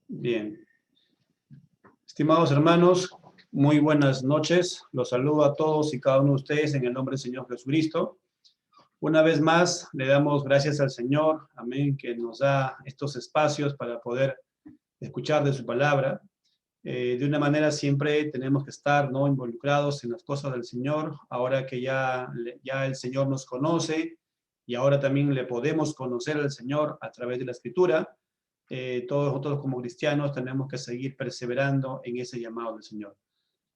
Bien. Estimados hermanos, muy buenas noches. Los saludo a todos y cada uno de ustedes en el nombre del Señor Jesucristo. Una vez más, le damos gracias al Señor, amén, que nos da estos espacios para poder escuchar de su palabra. De una manera siempre tenemos que estar, ¿no?, involucrados en las cosas del Señor, ahora que ya el Señor nos conoce y ahora también le podemos conocer al Señor a través de la Escritura. Todos nosotros como cristianos tenemos que seguir perseverando en ese llamado del Señor.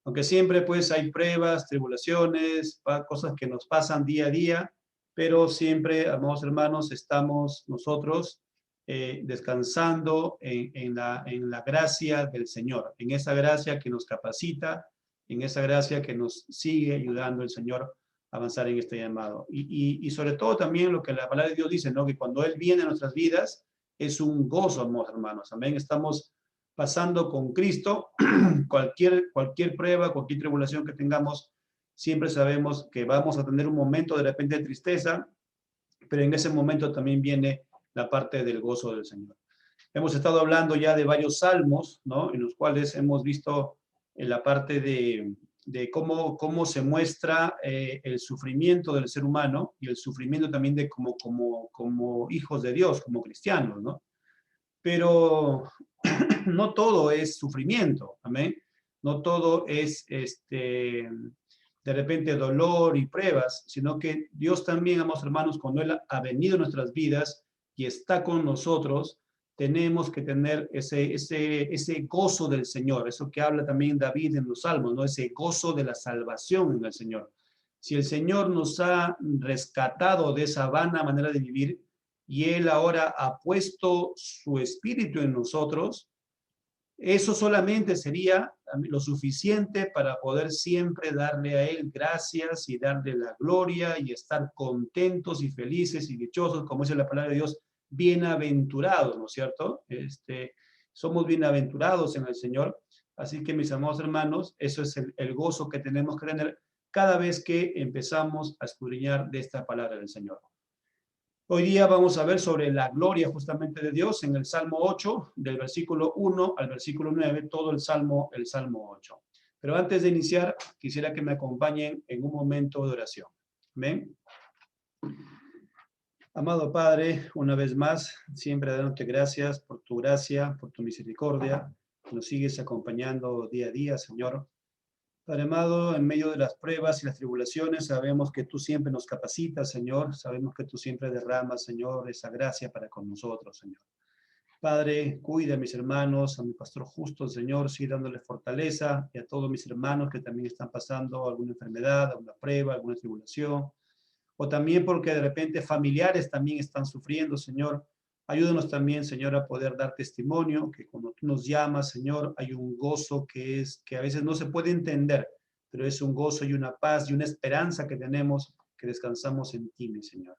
Aunque siempre pues hay pruebas, tribulaciones, cosas que nos pasan día a día, pero siempre, amados hermanos, estamos nosotros descansando en la gracia del Señor, en esa gracia que nos capacita, en esa gracia que nos sigue ayudando el Señor a avanzar en este llamado. Y sobre todo también lo que la palabra de Dios dice, ¿no?, que cuando Él viene a nuestras vidas es un gozo, amados hermanos. Amén. Estamos pasando con Cristo. Cualquier prueba, cualquier tribulación que tengamos, siempre sabemos que vamos a tener un momento de repente de tristeza, pero en ese momento también viene la parte del gozo del Señor. Hemos estado hablando ya de varios salmos, ¿no?, en los cuales hemos visto en la parte de cómo se muestra el sufrimiento del ser humano y el sufrimiento también de como hijos de Dios, como cristianos, ¿no? Pero no todo es sufrimiento, amén. No todo es de repente dolor y pruebas, sino que Dios también, amados hermanos, cuando Él ha venido a nuestras vidas y está con nosotros, tenemos que tener ese gozo del Señor, eso que habla también David en los Salmos, ¿no? Ese gozo de la salvación en el Señor. Si el Señor nos ha rescatado de esa vana manera de vivir y Él ahora ha puesto su espíritu en nosotros, eso solamente sería lo suficiente para poder siempre darle a Él gracias y darle la gloria y estar contentos y felices y dichosos, como dice la palabra de Dios, bienaventurados, ¿no es cierto? Somos bienaventurados en el Señor. Así que, mis amados hermanos, eso es el gozo que tenemos que tener cada vez que empezamos a escudriñar de esta palabra del Señor. Hoy día vamos a ver sobre la gloria justamente de Dios en el Salmo 8, del versículo 1 al versículo 9, todo el Salmo 8. Pero antes de iniciar, quisiera que me acompañen en un momento de oración. Amén. Amado Padre, una vez más, siempre dándote gracias por tu gracia, por tu misericordia. Nos sigues acompañando día a día, Señor. Padre amado, en medio de las pruebas y las tribulaciones, sabemos que tú siempre nos capacitas, Señor. Sabemos que tú siempre derramas, Señor, esa gracia para con nosotros, Señor. Padre, cuida a mis hermanos, a mi pastor justo, Señor, sigue dándole fortaleza, y a todos mis hermanos que también están pasando alguna enfermedad, alguna prueba, alguna tribulación, o también porque de repente familiares también están sufriendo, Señor. Ayúdanos también, Señor, a poder dar testimonio, que cuando tú nos llamas, Señor, hay un gozo que a veces no se puede entender, pero es un gozo y una paz y una esperanza que tenemos, que descansamos en ti, mi Señor.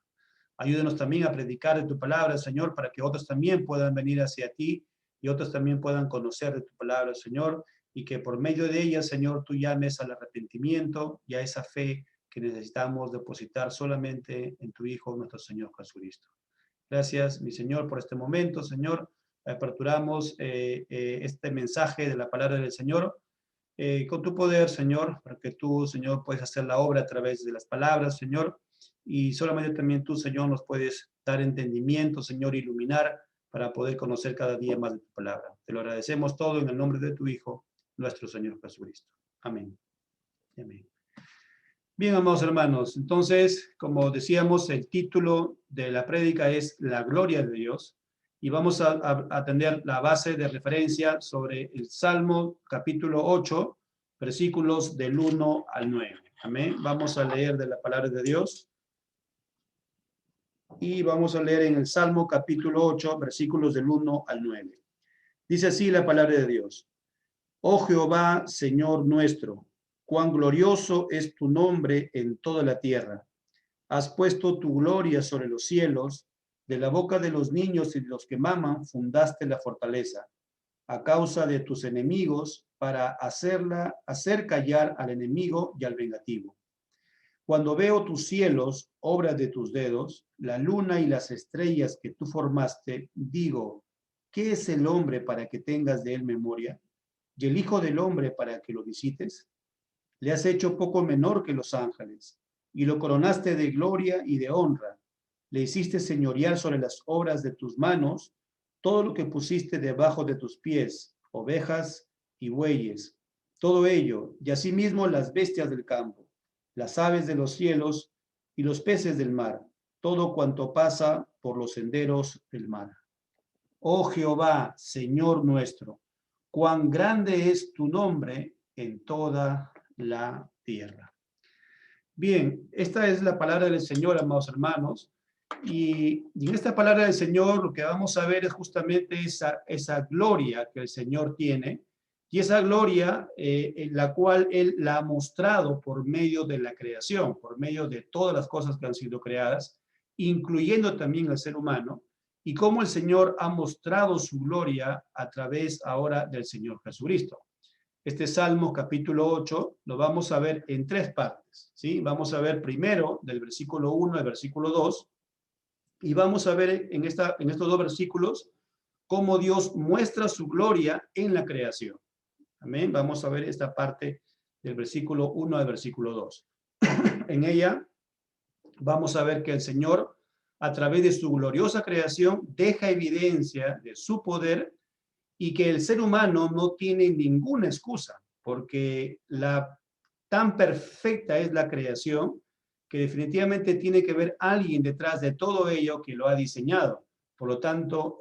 Ayúdanos también a predicar de tu palabra, Señor, para que otros también puedan venir hacia ti y otros también puedan conocer de tu palabra, Señor, y que por medio de ella, Señor, tú llames al arrepentimiento y a esa fe que necesitamos depositar solamente en tu Hijo, nuestro Señor Jesucristo. Gracias, mi Señor, por este momento, Señor. Aperturamos este mensaje de la palabra del Señor con tu poder, Señor, para que tú, Señor, puedes hacer la obra a través de las palabras, Señor, y solamente también tú, Señor, nos puedes dar entendimiento, Señor, iluminar para poder conocer cada día más de tu palabra. Te lo agradecemos todo en el nombre de tu Hijo, nuestro Señor Jesucristo. Amén. Amén. Bien, amados hermanos, entonces, como decíamos, el título de la prédica es La gloria de Dios, y vamos a tener la base de referencia sobre el Salmo capítulo 8, versículos del 1 al 9. Amén. Vamos a leer de la palabra de Dios. Y vamos a leer en el Salmo capítulo 8, versículos del 1 al 9. Dice así la palabra de Dios. Oh Jehová, Señor nuestro, cuán glorioso es tu nombre en toda la tierra. Has puesto tu gloria sobre los cielos, de la boca de los niños y de los que maman fundaste la fortaleza, a causa de tus enemigos, para hacer callar al enemigo y al vengativo. Cuando veo tus cielos, obra de tus dedos, la luna y las estrellas que tú formaste, digo, ¿qué es el hombre para que tengas de él memoria? ¿Y el hijo del hombre para que lo visites? Le has hecho poco menor que los ángeles, y lo coronaste de gloria y de honra. Le hiciste señorear sobre las obras de tus manos, todo lo que pusiste debajo de tus pies, ovejas y bueyes, todo ello, y asimismo las bestias del campo, las aves de los cielos y los peces del mar, todo cuanto pasa por los senderos del mar. Oh Jehová, Señor nuestro, cuán grande es tu nombre en toda la tierra. Bien, esta es la palabra del Señor, amados hermanos, y en esta palabra del Señor lo que vamos a ver es justamente esa gloria que el Señor tiene, y esa gloria en la cual Él la ha mostrado por medio de la creación, por medio de todas las cosas que han sido creadas, incluyendo también al ser humano, y cómo el Señor ha mostrado su gloria a través ahora del Señor Jesucristo. Este Salmo capítulo 8 lo vamos a ver en tres partes, ¿sí? Vamos a ver primero del versículo 1 al versículo 2, y vamos a ver en estos dos versículos cómo Dios muestra su gloria en la creación. Amén. Vamos a ver esta parte del versículo 1 al versículo 2. En ella vamos a ver que el Señor, a través de su gloriosa creación, deja evidencia de su poder y que el ser humano no tiene ninguna excusa, porque tan perfecta es la creación que definitivamente tiene que haber alguien detrás de todo ello que lo ha diseñado. Por lo tanto,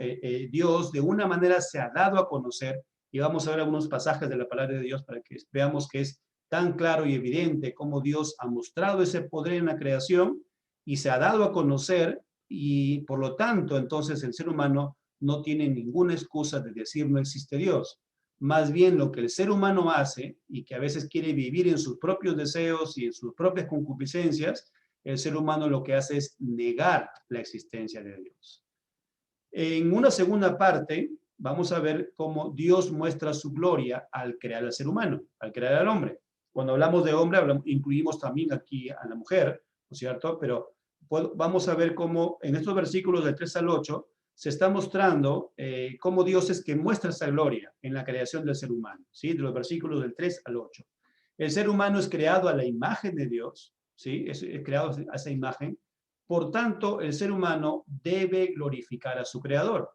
Dios de una manera se ha dado a conocer, y vamos a ver algunos pasajes de la palabra de Dios para que veamos que es tan claro y evidente cómo Dios ha mostrado ese poder en la creación y se ha dado a conocer, y por lo tanto, entonces el ser humano no tiene ninguna excusa de decir no existe Dios. Más bien lo que el ser humano hace, y que a veces quiere vivir en sus propios deseos y en sus propias concupiscencias, el ser humano lo que hace es negar la existencia de Dios. En una segunda parte, vamos a ver cómo Dios muestra su gloria al crear al ser humano, al crear al hombre. Cuando hablamos de hombre, incluimos también aquí a la mujer, ¿no es cierto? Pero vamos a ver cómo en estos versículos del 3 al 8 se está mostrando cómo Dios es que muestra esa gloria en la creación del ser humano, ¿sí? De los versículos del 3 al 8. El ser humano es creado a la imagen de Dios, ¿sí? Es creado a esa imagen. Por tanto, el ser humano debe glorificar a su creador.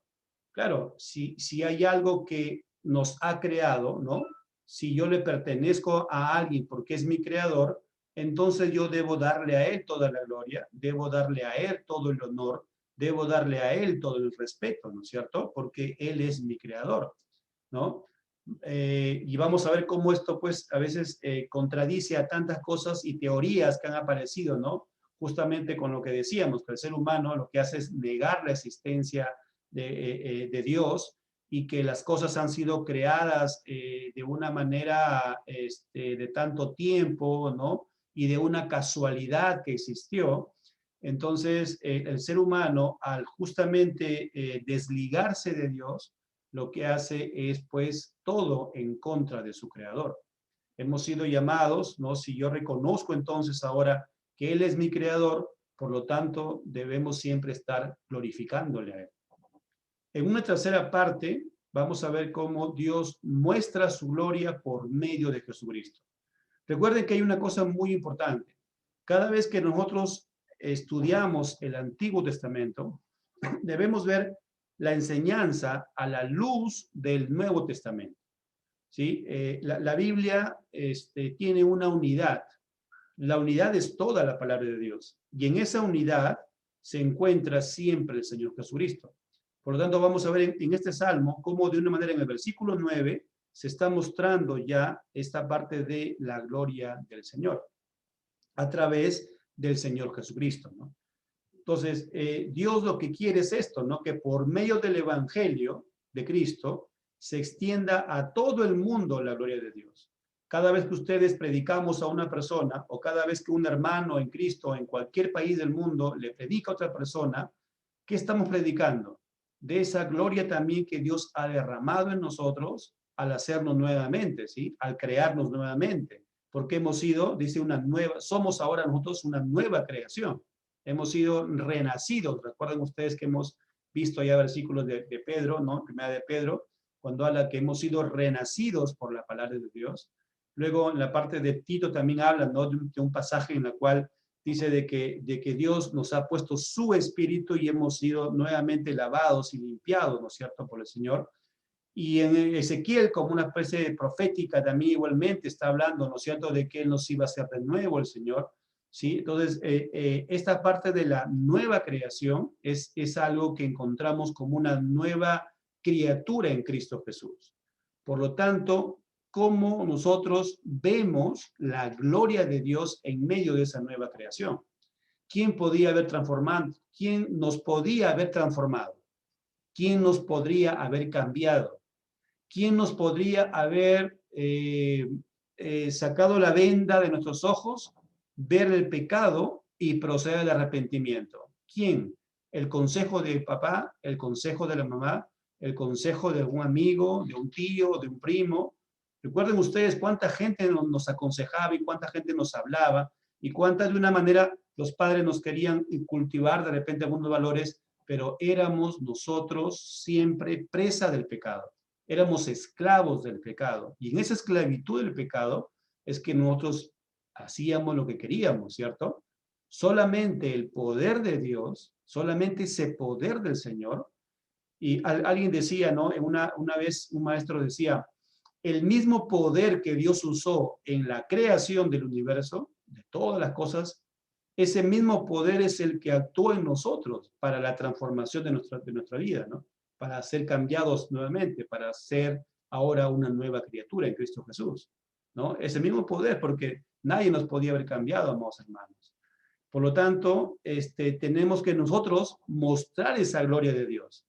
Claro, si hay algo que nos ha creado, ¿no? Si yo le pertenezco a alguien porque es mi creador, entonces yo debo darle a él toda la gloria, debo darle a él todo el honor, debo darle a él todo el respeto, ¿no es cierto? Porque él es mi creador, ¿no? Y vamos a ver cómo esto, pues, a veces contradice a tantas cosas y teorías que han aparecido, ¿no? Justamente con lo que decíamos, que el ser humano lo que hace es negar la existencia de Dios, y que las cosas han sido creadas de una manera de tanto tiempo, ¿no? Y de una casualidad que existió. Entonces, el ser humano, al justamente desligarse de Dios, lo que hace es, pues, todo en contra de su creador. Hemos sido llamados, ¿no? Si yo reconozco entonces ahora que Él es mi creador, por lo tanto, debemos siempre estar glorificándole a Él. En una tercera parte, vamos a ver cómo Dios muestra su gloria por medio de Jesucristo. Recuerden que hay una cosa muy importante. Cada vez que nosotros estudiamos el Antiguo Testamento, debemos ver la enseñanza a la luz del Nuevo Testamento, ¿sí? La Biblia tiene una unidad. La unidad es toda la palabra de Dios. Y en esa unidad se encuentra siempre el Señor Jesucristo. Por lo tanto, vamos a ver en este Salmo cómo de una manera en el versículo 9 se está mostrando ya esta parte de la gloria del Señor a través del Señor Jesucristo, ¿no? Entonces, Dios lo que quiere es esto, ¿no? Que por medio del Evangelio de Cristo se extienda a todo el mundo la gloria de Dios. Cada vez que ustedes predicamos a una persona, o cada vez que un hermano en Cristo en cualquier país del mundo le predica a otra persona, ¿qué estamos predicando? De esa gloria también que Dios ha derramado en nosotros al hacernos nuevamente, ¿sí? Al crearnos nuevamente. Porque hemos sido, dice, somos ahora nosotros una nueva creación. Hemos sido renacidos. Recuerden ustedes que hemos visto ya versículos de Pedro, ¿no? Primera de Pedro, cuando habla que hemos sido renacidos por la palabra de Dios. Luego, en la parte de Tito también habla, ¿no? De un pasaje en el cual dice de que Dios nos ha puesto su espíritu y hemos sido nuevamente lavados y limpiados, ¿no es cierto?, por el Señor. Y en Ezequiel, como una especie de profética, también igualmente está hablando, ¿no es cierto?, de que Él nos iba a hacer de nuevo el Señor, ¿sí? Entonces, esta parte de la nueva creación es algo que encontramos como una nueva criatura en Cristo Jesús. Por lo tanto, ¿cómo nosotros vemos la gloria de Dios en medio de esa nueva creación? ¿Quién podía haber transformado? ¿Quién nos podía haber transformado? ¿Quién nos podría haber cambiado? ¿Quién nos podría haber sacado la venda de nuestros ojos, ver el pecado y proceder al arrepentimiento? ¿Quién? ¿El consejo de papá? ¿El consejo de la mamá? ¿El consejo de algún amigo, de un tío, de un primo? Recuerden ustedes cuánta gente nos aconsejaba y cuánta gente nos hablaba y cuántas de una manera los padres nos querían cultivar de repente algunos valores, pero éramos nosotros siempre presa del pecado. Éramos esclavos del pecado. Y en esa esclavitud del pecado es que nosotros hacíamos lo que queríamos, ¿cierto? Solamente el poder de Dios, solamente ese poder del Señor. Y alguien decía, ¿no? Una vez un maestro decía, el mismo poder que Dios usó en la creación del universo, de todas las cosas, ese mismo poder es el que actúa en nosotros para la transformación de nuestra vida, ¿no? Para ser cambiados nuevamente, para ser ahora una nueva criatura en Cristo Jesús, ¿no? Ese mismo poder, porque nadie nos podía haber cambiado, amados hermanos. Por lo tanto, tenemos que nosotros mostrar esa gloria de Dios.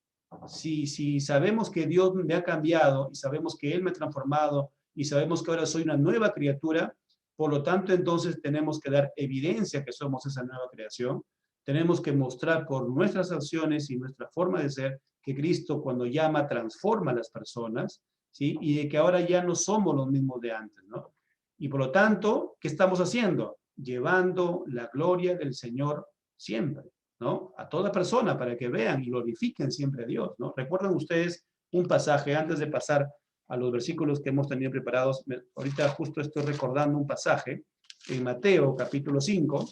Si sabemos que Dios me ha cambiado y sabemos que Él me ha transformado y sabemos que ahora soy una nueva criatura, por lo tanto, entonces tenemos que dar evidencia que somos esa nueva creación. Tenemos que mostrar por nuestras acciones y nuestra forma de ser que Cristo cuando llama transforma a las personas, ¿sí? Y de que ahora ya no somos los mismos de antes, ¿no? Y por lo tanto, ¿qué estamos haciendo? Llevando la gloria del Señor siempre, ¿no? A toda persona para que vean y glorifiquen siempre a Dios, ¿no? ¿Recuerdan ustedes un pasaje antes de pasar a los versículos que hemos tenido preparados? Ahorita justo estoy recordando un pasaje en Mateo capítulo 5.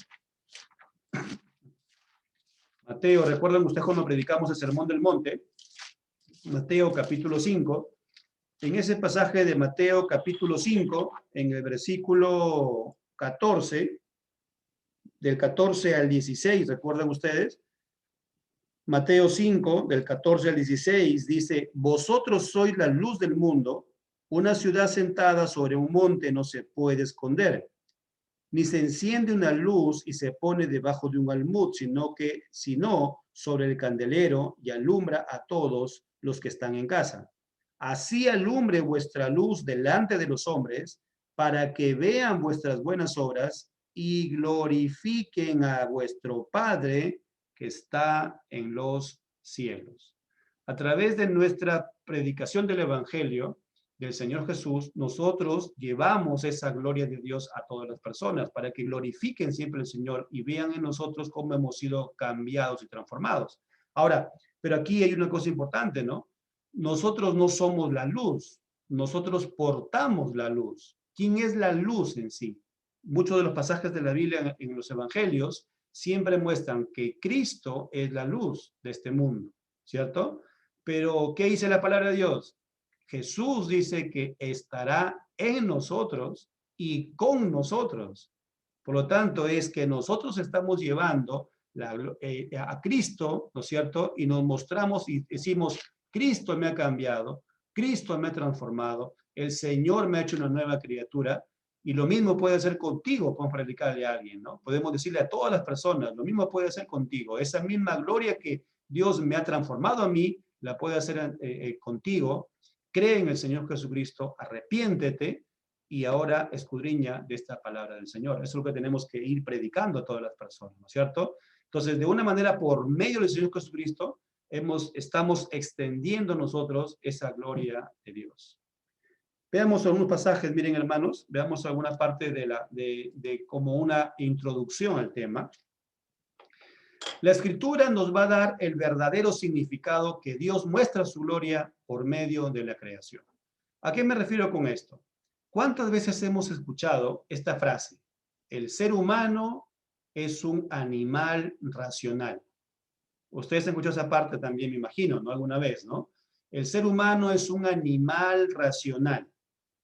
Mateo, ¿recuerdan ustedes cuando predicamos el Sermón del Monte? Mateo capítulo 5. En ese pasaje de Mateo capítulo 5, en el versículo 14, del 14 al 16, ¿recuerdan ustedes? Mateo 5, del 14 al 16, dice, vosotros sois la luz del mundo, una ciudad sentada sobre un monte no se puede esconder, ni se enciende una luz y se pone debajo de un almud, sino sobre el candelero y alumbra a todos los que están en casa. Así alumbre vuestra luz delante de los hombres, para que vean vuestras buenas obras y glorifiquen a vuestro Padre que está en los cielos. A través de nuestra predicación del Evangelio del Señor Jesús, nosotros llevamos esa gloria de Dios a todas las personas para que glorifiquen siempre al Señor y vean en nosotros cómo hemos sido cambiados y transformados. Ahora, pero aquí hay una cosa importante, ¿no? Nosotros no somos la luz, nosotros portamos la luz. ¿Quién es la luz en sí? Muchos de los pasajes de la Biblia en los evangelios siempre muestran que Cristo es la luz de este mundo, ¿cierto? Pero, ¿qué dice la palabra de Dios? Jesús dice que estará en nosotros y con nosotros. Por lo tanto, es que nosotros estamos llevando a Cristo, ¿no es cierto? Y nos mostramos y decimos, Cristo me ha cambiado, Cristo me ha transformado, el Señor me ha hecho una nueva criatura. Y lo mismo puede hacer contigo, podemos predicarle a alguien, ¿no? Podemos decirle a todas las personas, lo mismo puede hacer contigo. Esa misma gloria que Dios me ha transformado a mí, la puede hacer contigo. Cree en el Señor Jesucristo, arrepiéntete y ahora escudriña de esta palabra del Señor. Eso es lo que tenemos que ir predicando a todas las personas, ¿no es cierto? Entonces, de una manera, por medio del Señor Jesucristo, estamos extendiendo nosotros esa gloria de Dios. Veamos algunos pasajes, miren hermanos, veamos alguna parte de como una introducción al tema. La Escritura nos va a dar el verdadero significado que Dios muestra su gloria por medio de la creación. ¿A qué me refiero con esto? ¿Cuántas veces hemos escuchado esta frase? El ser humano es un animal racional. Ustedes han escuchado esa parte también, me imagino, ¿no? Alguna vez, ¿no? El ser humano es un animal racional.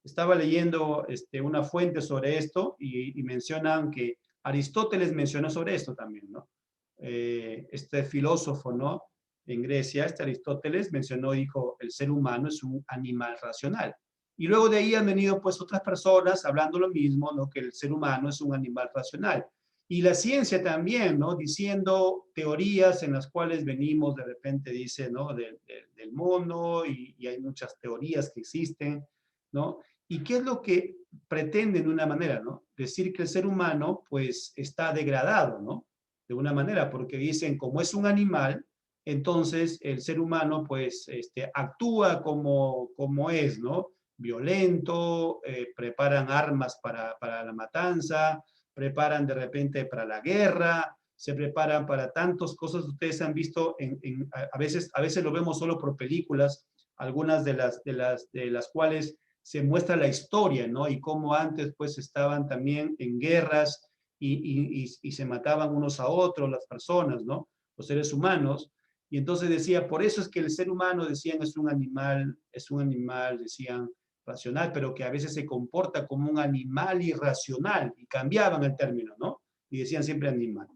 Estaba leyendo una fuente sobre esto y mencionan que Aristóteles mencionó sobre esto también, ¿no? Este filósofo, ¿no? En Grecia, Aristóteles mencionó, dijo, el ser humano es un animal racional. Y luego de ahí han venido pues otras personas hablando lo mismo, ¿no? Que el ser humano es un animal racional. Y la ciencia también, ¿no? Diciendo teorías en las cuales venimos de repente, dice, ¿no? Del mono y hay muchas teorías que existen, ¿no? ¿Y qué es lo que pretenden de una manera, ¿no? Decir que el ser humano pues está degradado, ¿no? De una manera, porque dicen, como es un animal, entonces el ser humano pues actúa como es, ¿no? Violento, preparan armas para la matanza, preparan de repente para la guerra, se preparan para tantas cosas. Ustedes han visto, a veces lo vemos solo por películas, algunas de las cuales se muestra la historia, ¿no? Y cómo antes pues estaban también en guerras y se mataban unos a otros las personas, ¿no? Los seres humanos. Y entonces decía, por eso es que el ser humano, decían, es un animal, decían, racional, pero que a veces se comporta como un animal irracional, y cambiaban el término, ¿no? Y decían siempre animal.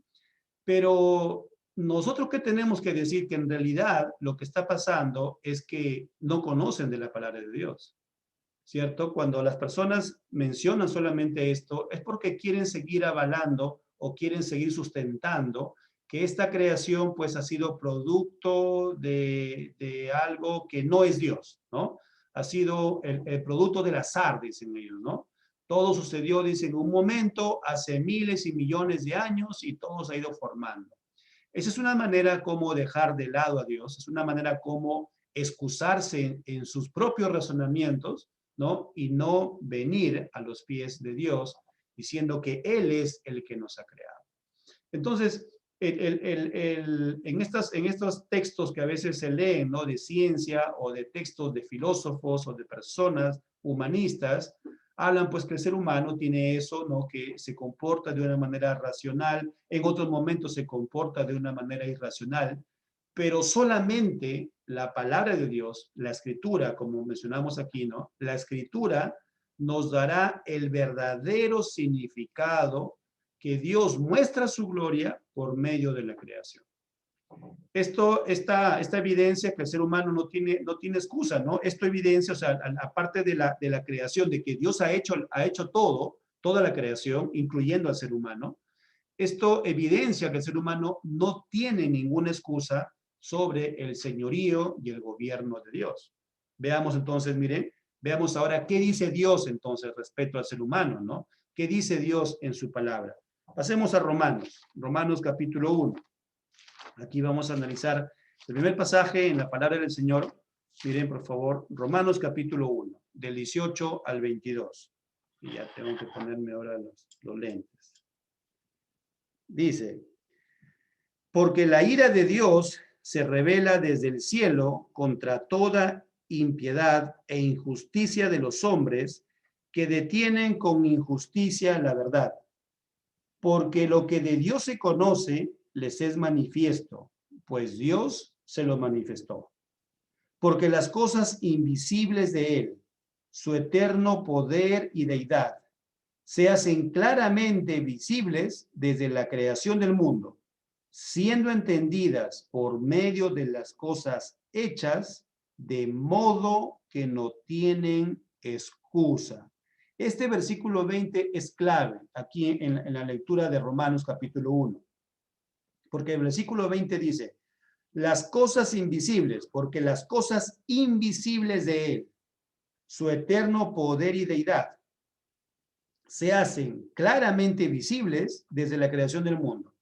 Pero nosotros, ¿qué tenemos que decir? Que en realidad lo que está pasando es que no conocen de la palabra de Dios, ¿cierto? Cuando las personas mencionan solamente esto, es porque quieren seguir avalando o quieren seguir sustentando que esta creación pues ha sido producto de algo que no es Dios, ¿no? Ha sido el producto del azar, dicen ellos, ¿no? Todo sucedió, dicen, en un momento, hace miles y millones de años y todo se ha ido formando. Esa es una manera como dejar de lado a Dios, es una manera como excusarse en sus propios razonamientos, ¿no? Y no venir a los pies de Dios diciendo que Él es el que nos ha creado. Entonces, en estos textos que a veces se leen, ¿no? De ciencia o de textos de filósofos o de personas humanistas, hablan pues que el ser humano tiene eso, ¿no? Que se comporta de una manera racional, en otros momentos se comporta de una manera irracional, pero solamente la palabra de Dios, la escritura, como mencionamos aquí, ¿no? La escritura nos dará el verdadero significado que Dios muestra su gloria por medio de la creación. Esta evidencia que el ser humano no tiene excusa, ¿no? Esto evidencia, o sea, aparte de la creación, de que Dios ha hecho todo, toda la creación, incluyendo al ser humano, esto evidencia que el ser humano no tiene ninguna excusa sobre el señorío y el gobierno de Dios. Veamos entonces, miren, veamos ahora qué dice Dios entonces respecto al ser humano, ¿no? ¿Qué dice Dios en su palabra? Pasemos a Romanos capítulo 1. Aquí vamos a analizar el primer pasaje en la palabra del Señor. Miren, por favor, Romanos capítulo 1, del 18 al 22. Y ya tengo que ponerme ahora los lentes. Dice, porque la ira de Dios se revela desde el cielo contra toda impiedad e injusticia de los hombres que detienen con injusticia la verdad. Porque lo que de Dios se conoce les es manifiesto, pues Dios se lo manifestó. Porque las cosas invisibles de Él, su eterno poder y deidad, se hacen claramente visibles desde la creación del mundo, siendo entendidas por medio de las cosas hechas, de modo que no tienen excusa. Este versículo 20 es clave aquí en la lectura de Romanos capítulo 1, porque el versículo 20 dice, las cosas invisibles, porque las cosas invisibles de Él, su eterno poder y deidad, se hacen claramente visibles desde la creación del mundo.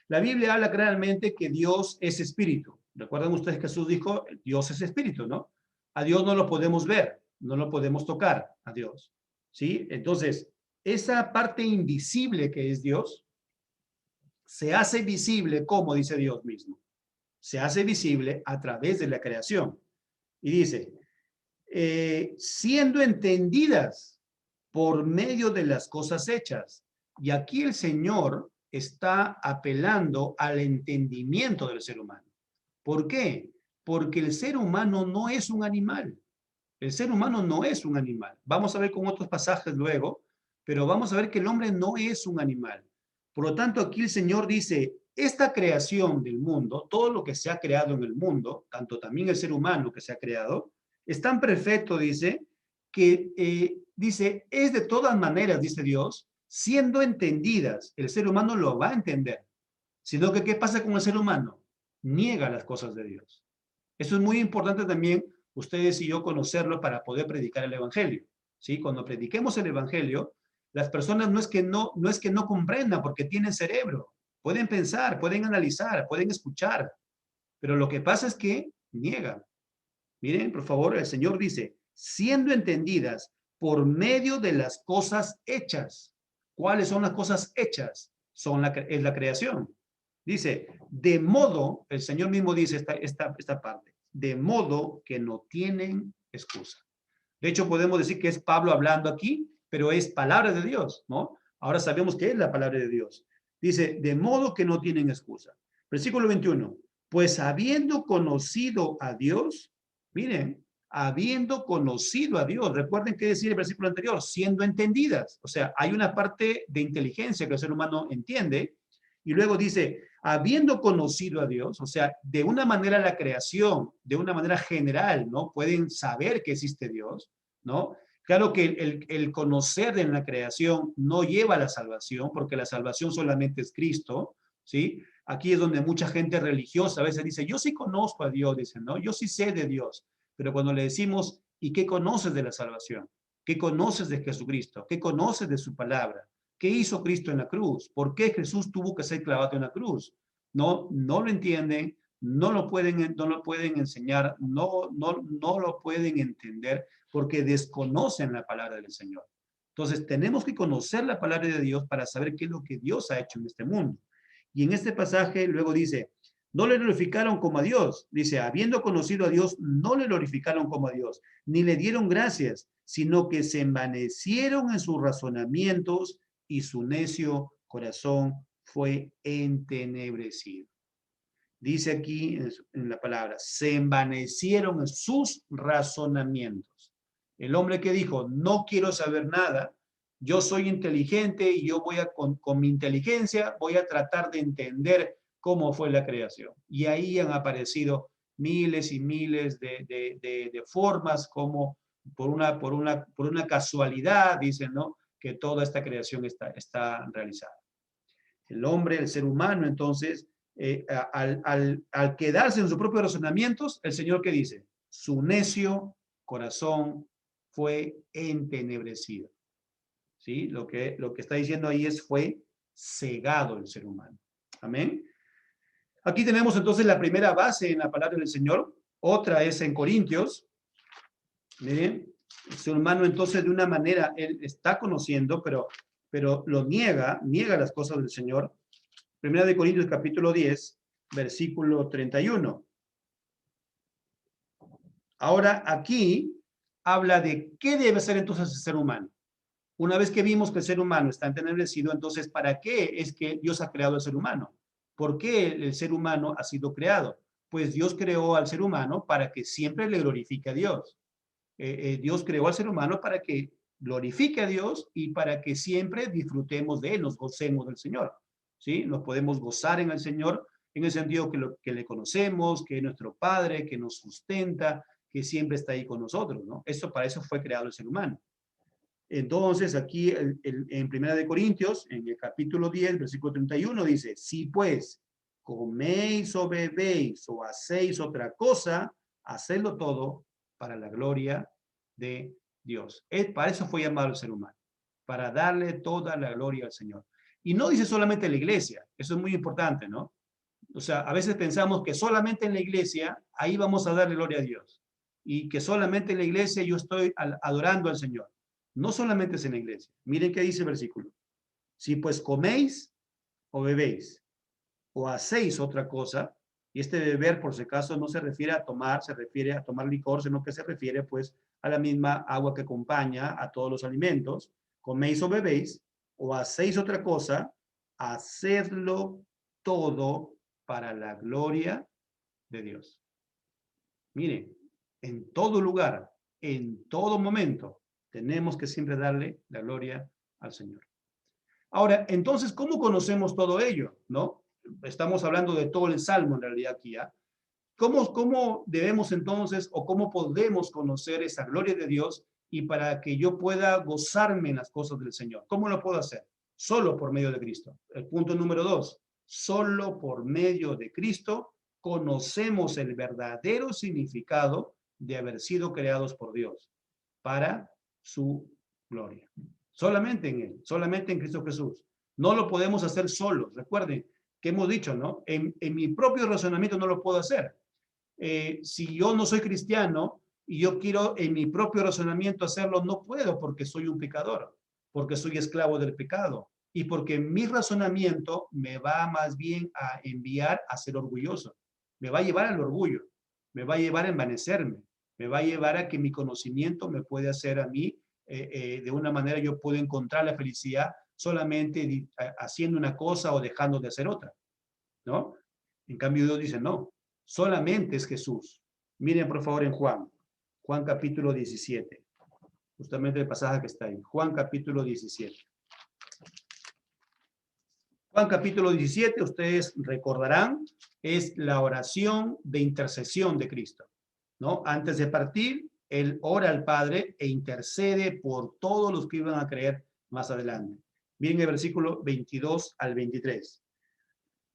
La Biblia habla claramente que Dios es espíritu. ¿Recuerdan ustedes que Jesús dijo, Dios es espíritu, ¿no? A Dios no lo podemos ver, no lo podemos tocar, a Dios. ¿Sí? Entonces, esa parte invisible que es Dios, se hace visible, como dice Dios mismo, se hace visible a través de la creación. Y dice, siendo entendidas por medio de las cosas hechas. Y aquí el Señor está apelando al entendimiento del ser humano. ¿Por qué? Porque el ser humano no es un animal. El ser humano no es un animal. Vamos a ver con otros pasajes luego, pero vamos a ver que el hombre no es un animal. Por lo tanto, aquí el Señor dice, esta creación del mundo, todo lo que se ha creado en el mundo, tanto también el ser humano que se ha creado, es tan perfecto, dice, que dice, es de todas maneras, dice Dios, siendo entendidas, el ser humano lo va a entender. Sino que, ¿qué pasa con el ser humano? Niega las cosas de Dios. Eso es muy importante también, ustedes y yo conocerlo para poder predicar el Evangelio. ¿Sí? Cuando prediquemos el Evangelio, las personas no es que no comprendan porque tienen cerebro. Pueden pensar, pueden analizar, pueden escuchar. Pero lo que pasa es que niegan. Miren, por favor, el Señor dice, siendo entendidas por medio de las cosas hechas. ¿Cuáles son las cosas hechas? Es la creación. Dice, de modo, el Señor mismo dice esta parte, de modo que no tienen excusa. De hecho, podemos decir que es Pablo hablando aquí, pero es palabra de Dios, ¿no? Ahora sabemos que es la palabra de Dios. Dice, de modo que no tienen excusa. Versículo 21. Pues habiendo conocido a Dios, miren, habiendo conocido a Dios, recuerden qué decía el versículo anterior, siendo entendidas. O sea, hay una parte de inteligencia que el ser humano entiende, y luego dice, habiendo conocido a Dios, o sea, de una manera la creación, de una manera general, ¿no? Pueden saber que existe Dios, ¿no? Claro que el conocer en la creación no lleva a la salvación, porque la salvación solamente es Cristo, ¿sí? Aquí es donde mucha gente religiosa a veces dice, yo sí conozco a Dios, dicen, ¿no? Yo sí sé de Dios, pero cuando le decimos, ¿y qué conoces de la salvación? ¿Qué conoces de Jesucristo? ¿Qué conoces de su palabra? ¿Qué hizo Cristo en la cruz? ¿Por qué Jesús tuvo que ser clavado en la cruz? No lo entienden, no lo pueden enseñar, no lo pueden entender porque desconocen la palabra del Señor. Entonces, tenemos que conocer la palabra de Dios para saber qué es lo que Dios ha hecho en este mundo. Y en este pasaje luego dice, no le glorificaron como a Dios. Dice, habiendo conocido a Dios, no le glorificaron como a Dios, ni le dieron gracias, sino que se envanecieron en sus razonamientos y su necio corazón fue entenebrecido. Dice aquí en la palabra, se envanecieron en sus razonamientos. El hombre que dijo, no quiero saber nada, yo soy inteligente y yo voy con mi inteligencia, voy a tratar de entender cómo fue la creación. Y ahí han aparecido miles y miles de formas como por una casualidad, dicen, ¿no? Que toda esta creación está realizada. El hombre, el ser humano, entonces, al quedarse en sus propios razonamientos, el Señor que dice, su necio corazón fue entenebrecido. ¿Sí? Lo que está diciendo ahí fue cegado el ser humano. Amén. Aquí tenemos entonces la primera base en la palabra del Señor. Otra es en Corintios. Miren, el ser humano entonces de una manera, él está conociendo, pero lo niega las cosas del Señor. Primera de Corintios capítulo 10, versículo 31. Ahora aquí habla de qué debe ser entonces el ser humano. Una vez que vimos que el ser humano está entenebrecido, entonces, ¿para qué es que Dios ha creado al ser humano? ¿Por qué el ser humano ha sido creado? Pues Dios creó al ser humano para que siempre le glorifique a Dios. Dios creó al ser humano para que glorifique a Dios y para que siempre disfrutemos de Él, nos gocemos del Señor. ¿Sí? Nos podemos gozar en el Señor en el sentido que le conocemos, que es nuestro Padre, que nos sustenta, que siempre está ahí con nosotros, ¿no? Para eso fue creado el ser humano. Entonces, aquí en Primera de Corintios, en el capítulo 10, versículo 31, dice, si pues coméis o bebéis o hacéis otra cosa, hacedlo todo para la gloria de Dios. Para eso fue llamado el ser humano, para darle toda la gloria al Señor. Y no dice solamente la iglesia, eso es muy importante, ¿no? O sea, a veces pensamos que solamente en la iglesia, ahí vamos a darle gloria a Dios. Y que solamente en la iglesia yo estoy adorando al Señor. No solamente es en la iglesia. Miren qué dice el versículo. Si pues coméis o bebéis. o hacéis otra cosa, y este beber, por si acaso, no se refiere a tomar, se refiere a tomar licor, sino que se refiere, pues, a la misma agua que acompaña a todos los alimentos, coméis o bebéis, o hacéis otra cosa, hacedlo todo para la gloria de Dios. Miren, en todo lugar, en todo momento, tenemos que siempre darle la gloria al Señor. Ahora, entonces, ¿cómo conocemos todo ello? ¿No? Estamos hablando de todo el Salmo en realidad aquí, ¿ya? ¿Cómo debemos entonces o cómo podemos conocer esa gloria de Dios y para que yo pueda gozarme en las cosas del Señor? ¿Cómo lo puedo hacer? Solo por medio de Cristo. El punto número 2, solo por medio de Cristo conocemos el verdadero significado de haber sido creados por Dios para su gloria. Solamente en Él, solamente en Cristo Jesús. No lo podemos hacer solos. Recuerden que hemos dicho, ¿no? En mi propio razonamiento no lo puedo hacer. Si yo no soy cristiano y yo quiero en mi propio razonamiento hacerlo, no puedo porque soy un pecador, porque soy esclavo del pecado y porque mi razonamiento me va más bien a enviar a ser orgulloso, me va a llevar al orgullo, me va a llevar a envanecerme, me va a llevar a que mi conocimiento me puede hacer a mí, de una manera yo puedo encontrar la felicidad solamente haciendo una cosa o dejando de hacer otra, ¿no? En cambio Dios dice, no, solamente es Jesús. Miren por favor en Juan capítulo 17, justamente el pasaje que está ahí, Juan capítulo 17. Juan capítulo 17, ustedes recordarán, es la oración de intercesión de Cristo, ¿no? Antes de partir, Él ora al Padre e intercede por todos los que iban a creer más adelante. Miren el versículo 22 al 23.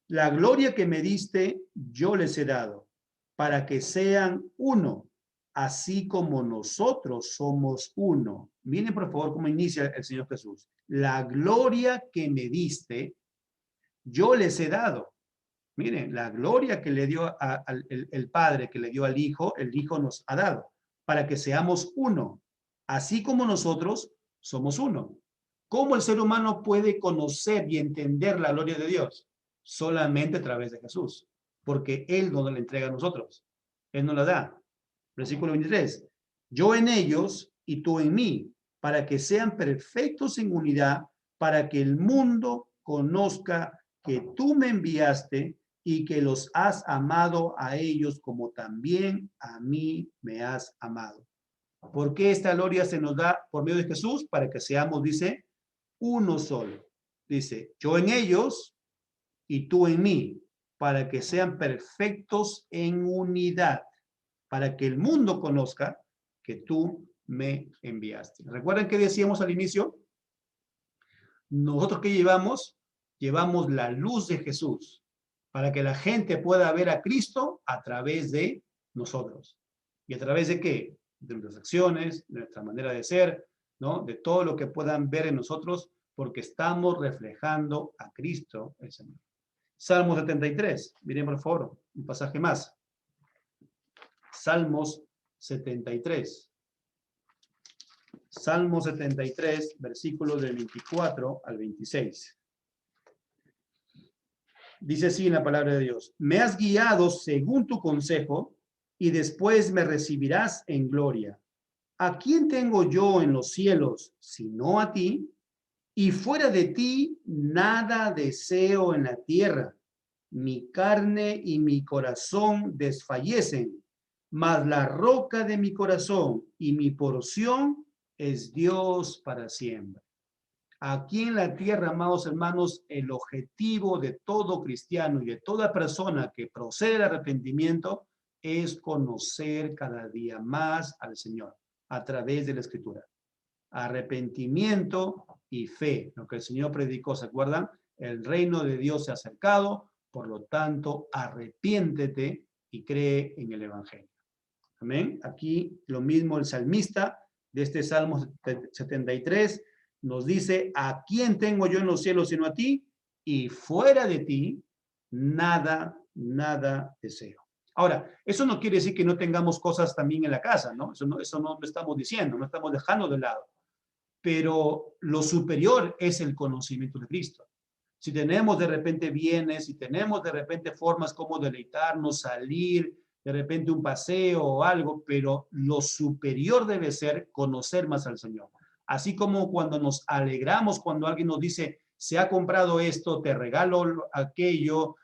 La gloria que me diste, yo les he dado, para que sean uno, así como nosotros somos uno. Miren por favor cómo inicia el Señor Jesús. La gloria que me diste, yo les he dado. Miren, la gloria que le dio el Padre, que le dio al Hijo, el Hijo nos ha dado, para que seamos uno, así como nosotros somos uno. ¿Cómo el ser humano puede conocer y entender la gloria de Dios? Solamente a través de Jesús, porque Él no la entrega a nosotros. Él nos la da. Versículo 23. Yo en ellos y tú en mí, para que sean perfectos en unidad, para que el mundo conozca que tú me enviaste y que los has amado a ellos como también a mí me has amado. ¿Por qué esta gloria se nos da por medio de Jesús? Para que seamos, dice, uno solo. Dice, yo en ellos y tú en mí, para que sean perfectos en unidad, para que el mundo conozca que tú me enviaste. ¿Recuerdan que decíamos al inicio? Nosotros ¿qué llevamos? Llevamos la luz de Jesús, para que la gente pueda ver a Cristo a través de nosotros. ¿Y a través de qué? De nuestras acciones, de nuestra manera de ser, ¿no? De todo lo que puedan ver en nosotros, porque estamos reflejando a Cristo el Señor. Salmo 73, miren por favor, un pasaje más. Salmos 73. Salmo 73, versículos del 24 al 26. Dice así en la palabra de Dios: me has guiado según tu consejo y después me recibirás en gloria. ¿A quién tengo yo en los cielos sino a ti? Y fuera de ti nada deseo en la tierra. Mi carne y mi corazón desfallecen, mas la roca de mi corazón y mi porción es Dios para siempre. Aquí en la tierra, amados hermanos, el objetivo de todo cristiano y de toda persona que procede al arrepentimiento es conocer cada día más al Señor a través de la Escritura. Arrepentimiento y fe, lo que el Señor predicó, ¿se acuerdan? El reino de Dios se ha acercado, por lo tanto, arrepiéntete y cree en el Evangelio. Amén. Aquí lo mismo el salmista de este Salmo 73 nos dice: ¿a quién tengo yo en los cielos sino a ti? Y fuera de ti, nada deseo. Ahora, eso no quiere decir que no tengamos cosas también en la casa, ¿no? Eso no lo estamos diciendo, no estamos dejando de lado. Pero lo superior es el conocimiento de Cristo. si tenemos de repente bienes, si tenemos de repente formas como deleitarnos, salir, de repente un paseo o algo, pero lo superior debe ser conocer más al Señor. Así como cuando nos alegramos, cuando alguien nos dice, se ha comprado esto, te regalo aquello,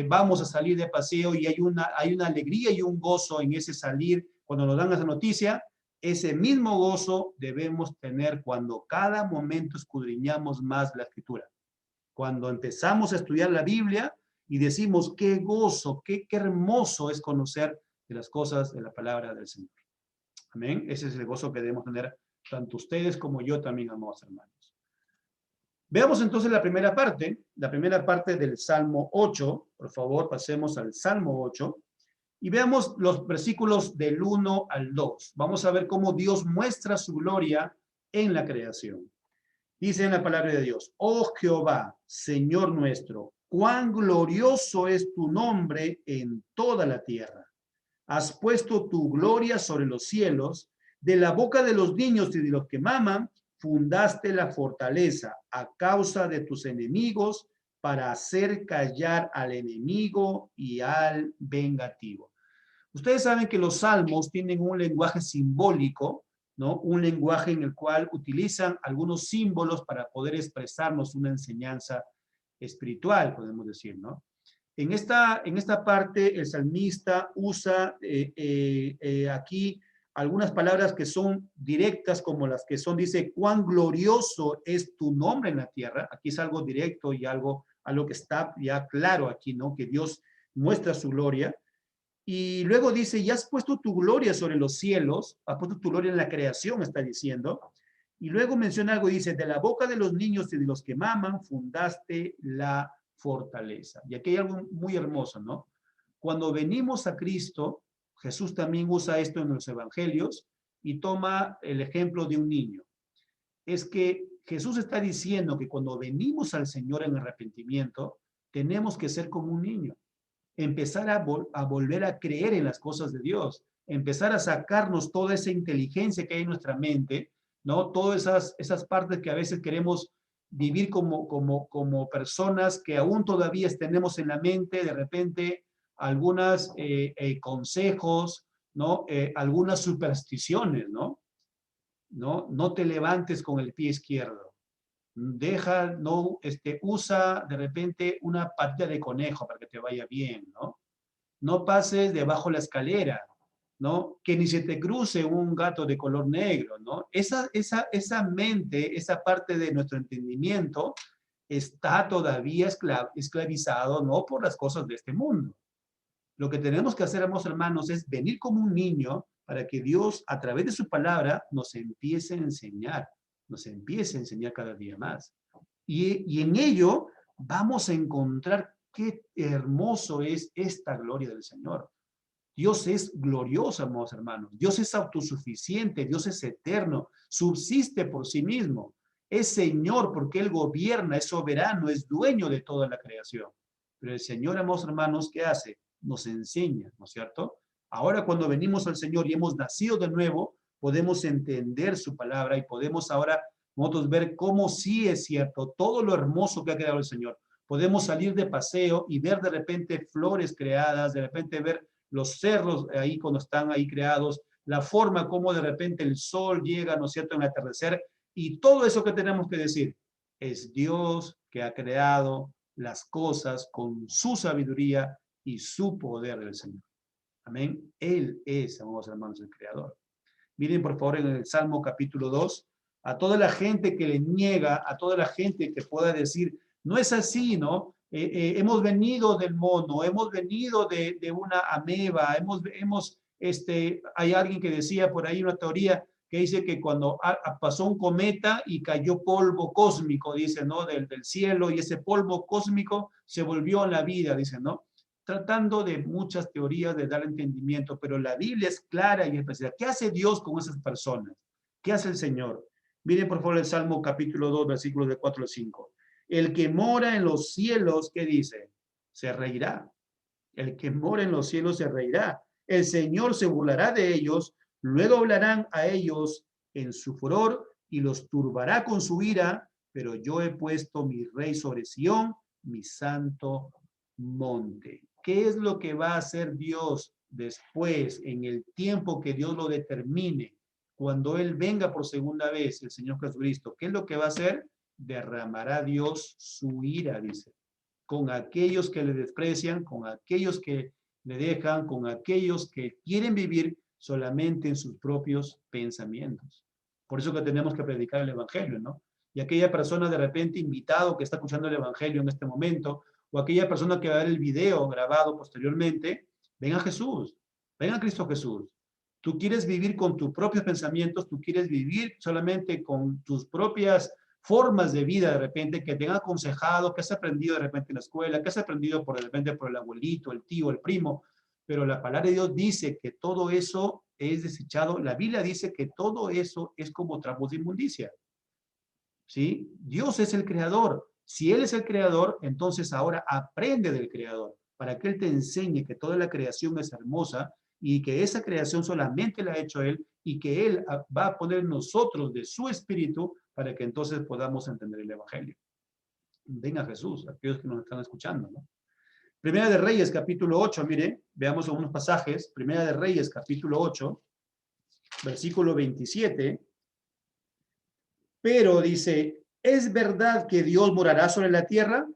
vamos a salir de paseo y hay una alegría y un gozo en ese salir, cuando nos dan esa noticia, ese mismo gozo debemos tener cuando cada momento escudriñamos más la Escritura. Cuando empezamos a estudiar la Biblia y decimos qué gozo, qué hermoso es conocer de las cosas de la palabra del Señor. Amén. Ese es el gozo que debemos tener tanto ustedes como yo también, amados hermanos. Veamos entonces la primera parte del Salmo 8. Por favor, pasemos al Salmo 8 y veamos los versículos del 1 al 2. Vamos a ver cómo Dios muestra su gloria en la creación. Dice en la palabra de Dios, oh Jehová, Señor nuestro, cuán glorioso es tu nombre en toda la tierra. Has puesto tu gloria sobre los cielos, de la boca de los niños y de los que maman, fundaste la fortaleza a causa de tus enemigos para hacer callar al enemigo y al vengativo. Ustedes saben que los salmos tienen un lenguaje simbólico, ¿no? Un lenguaje en el cual utilizan algunos símbolos para poder expresarnos una enseñanza espiritual, podemos decir, ¿no? En esta parte, el salmista usa aquí algunas palabras que son directas, como las que son, dice, cuán glorioso es tu nombre en la tierra. Aquí es algo directo y algo que está ya claro aquí, ¿no? Que Dios muestra su gloria. Y luego dice, y has puesto tu gloria sobre los cielos, has puesto tu gloria en la creación, está diciendo. Y luego menciona algo, dice, de la boca de los niños y de los que maman, fundaste la fortaleza. Y aquí hay algo muy hermoso, ¿no? Cuando venimos a Cristo, Jesús también usa esto en los evangelios y toma el ejemplo de un niño. Es que Jesús está diciendo que cuando venimos al Señor en arrepentimiento, tenemos que ser como un niño. Empezar a volver a creer en las cosas de Dios, empezar a sacarnos toda esa inteligencia que hay en nuestra mente, ¿no? Todas esas partes que a veces queremos vivir como personas que aún todavía tenemos en la mente, de repente, algunos consejos, ¿no? Algunas supersticiones, ¿no? No te levantes con el pie izquierdo. Usa de repente una patita de conejo para que te vaya bien, ¿no? No pases debajo la escalera, ¿no? Que ni se te cruce un gato de color negro, ¿no? Esa mente, esa parte de nuestro entendimiento está todavía esclavizado, ¿no? Por las cosas de este mundo. Lo que tenemos que hacer, hermanos, es venir como un niño para que Dios, a través de su palabra, nos empiece a enseñar cada día más. Y en ello vamos a encontrar qué hermoso es esta gloria del Señor. Dios es glorioso, amados hermanos. Dios es autosuficiente, Dios es eterno, subsiste por sí mismo. Es Señor porque Él gobierna, es soberano, es dueño de toda la creación. Pero el Señor, amados hermanos, ¿qué hace? Nos enseña, ¿no es cierto? Ahora cuando venimos al Señor y hemos nacido de nuevo, podemos entender su palabra y podemos ahora nosotros ver cómo sí es cierto todo lo hermoso que ha creado el Señor. Podemos salir de paseo y ver de repente flores creadas, de repente ver los cerros ahí cuando están ahí creados, la forma como de repente el sol llega, ¿no es cierto?, en el atardecer, y todo eso que tenemos que decir, es Dios que ha creado las cosas con su sabiduría y su poder del Señor. Amén. Él es, amados hermanos, el creador. Miren, por favor, en el Salmo capítulo 2, a toda la gente que le niega, a toda la gente que pueda decir, no es así, ¿no? Hemos venido del mono, hemos venido de una ameba, hay alguien que decía por ahí una teoría que dice que cuando pasó un cometa y cayó polvo cósmico, dice, ¿no? Del cielo, y ese polvo cósmico se volvió a la vida, dice, ¿no? Tratando de muchas teorías de dar entendimiento, pero la Biblia es clara y especial. ¿Qué hace Dios con esas personas? ¿Qué hace el Señor? Miren por favor el Salmo capítulo 2, versículos de 4 al 5. El que mora en los cielos, ¿qué dice? Se reirá. El que mora en los cielos se reirá. El Señor se burlará de ellos, luego hablarán a ellos en su furor y los turbará con su ira, pero yo he puesto mi rey sobre Sión, mi santo monte. ¿Qué es lo que va a hacer Dios después, en el tiempo que Dios lo determine, cuando Él venga por segunda vez, el Señor Jesucristo? ¿Qué es lo que va a hacer? Derramará Dios su ira, dice, con aquellos que le desprecian, con aquellos que le dejan, con aquellos que quieren vivir solamente en sus propios pensamientos. Por eso que tenemos que predicar el Evangelio, ¿no? Y aquella persona de repente invitado que está escuchando el Evangelio en este momento, o aquella persona que va a ver el video grabado posteriormente, ven a Jesús, ven a Cristo Jesús. Tú quieres vivir con tus propios pensamientos, tú quieres vivir solamente con tus propias formas de vida de repente que te han aconsejado, que has aprendido de repente en la escuela, que has aprendido por de repente por el abuelito, el tío, el primo, pero la palabra de Dios dice que todo eso es desechado. La Biblia dice que todo eso es como trapos de inmundicia. ¿Sí? Dios es el creador. Si Él es el creador, entonces ahora aprende del creador para que Él te enseñe que toda la creación es hermosa y que esa creación solamente la ha hecho Él y que Él va a poner en nosotros de su espíritu para que entonces podamos entender el Evangelio. Ven a Jesús, aquellos que nos están escuchando, ¿no? Primera de Reyes, capítulo 8, mire, veamos algunos pasajes. Primera de Reyes, capítulo 8, versículo 27. Pero dice, ¿es verdad que Dios morará sobre la tierra?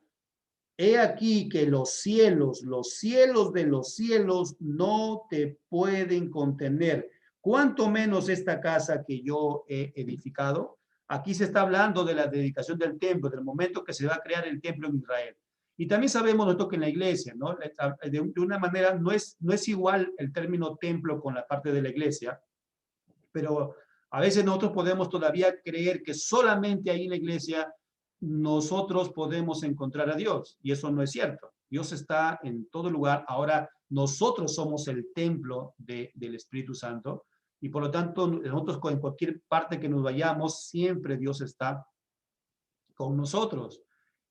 He aquí que los cielos de los cielos no te pueden contener. ¿Cuánto menos esta casa que yo he edificado? Aquí se está hablando de la dedicación del templo, del momento que se va a crear el templo en Israel. Y también sabemos nosotros que en la iglesia, ¿no? De una manera no es igual el término templo con la parte de la iglesia, pero a veces nosotros podemos todavía creer que solamente ahí en la iglesia nosotros podemos encontrar a Dios, y eso no es cierto. Dios está en todo lugar. Ahora nosotros somos el templo del Espíritu Santo, y por lo tanto nosotros en cualquier parte que nos vayamos, siempre Dios está con nosotros,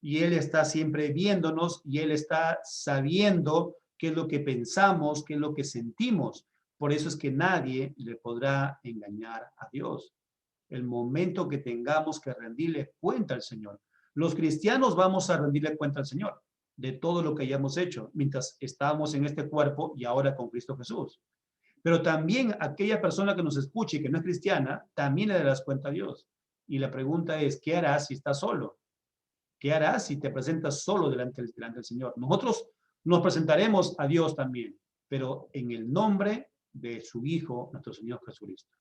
y Él está siempre viéndonos, y Él está sabiendo qué es lo que pensamos, qué es lo que sentimos. Por eso es que nadie le podrá engañar a Dios. El momento que tengamos que rendirle cuenta al Señor. Los cristianos vamos a rendirle cuenta al Señor de todo lo que hayamos hecho mientras estábamos en este cuerpo y ahora con Cristo Jesús. Pero también aquella persona que nos escuche y que no es cristiana, también le darás cuenta a Dios. Y la pregunta es, ¿qué harás si estás solo? ¿Qué harás si te presentas solo delante del Señor? Nosotros nos presentaremos a Dios también, pero en el nombre de su Hijo, nuestro Señor Jesucristo.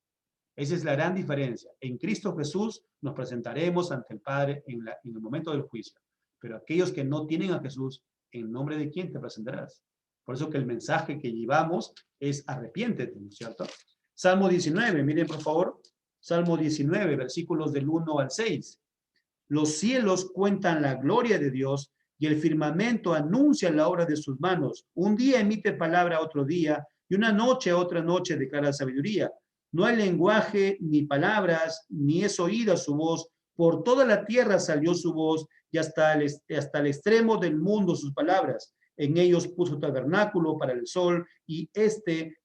Esa es la gran diferencia. En Cristo Jesús nos presentaremos ante el Padre en el momento del juicio. Pero aquellos que no tienen a Jesús, ¿en nombre de quién te presentarás? Por eso que el mensaje que llevamos es arrepiéntete, ¿no es cierto? Salmo 19, miren por favor. Salmo 19, versículos del 1 al 6. Los cielos cuentan la gloria de Dios y el firmamento anuncia la obra de sus manos. Un día emite palabra a otro día y una noche a otra noche declara sabiduría. No hay lenguaje ni palabras, ni es oída su voz. Por toda la tierra salió su voz y hasta el extremo del mundo sus palabras. En ellos puso tabernáculo para el sol y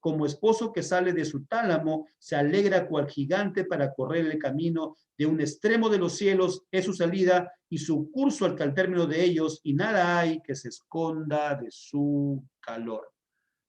como esposo que sale de su tálamo, se alegra cual gigante para correr el camino de un extremo de los cielos es su salida y su curso al término de ellos, y nada hay que se esconda de su calor.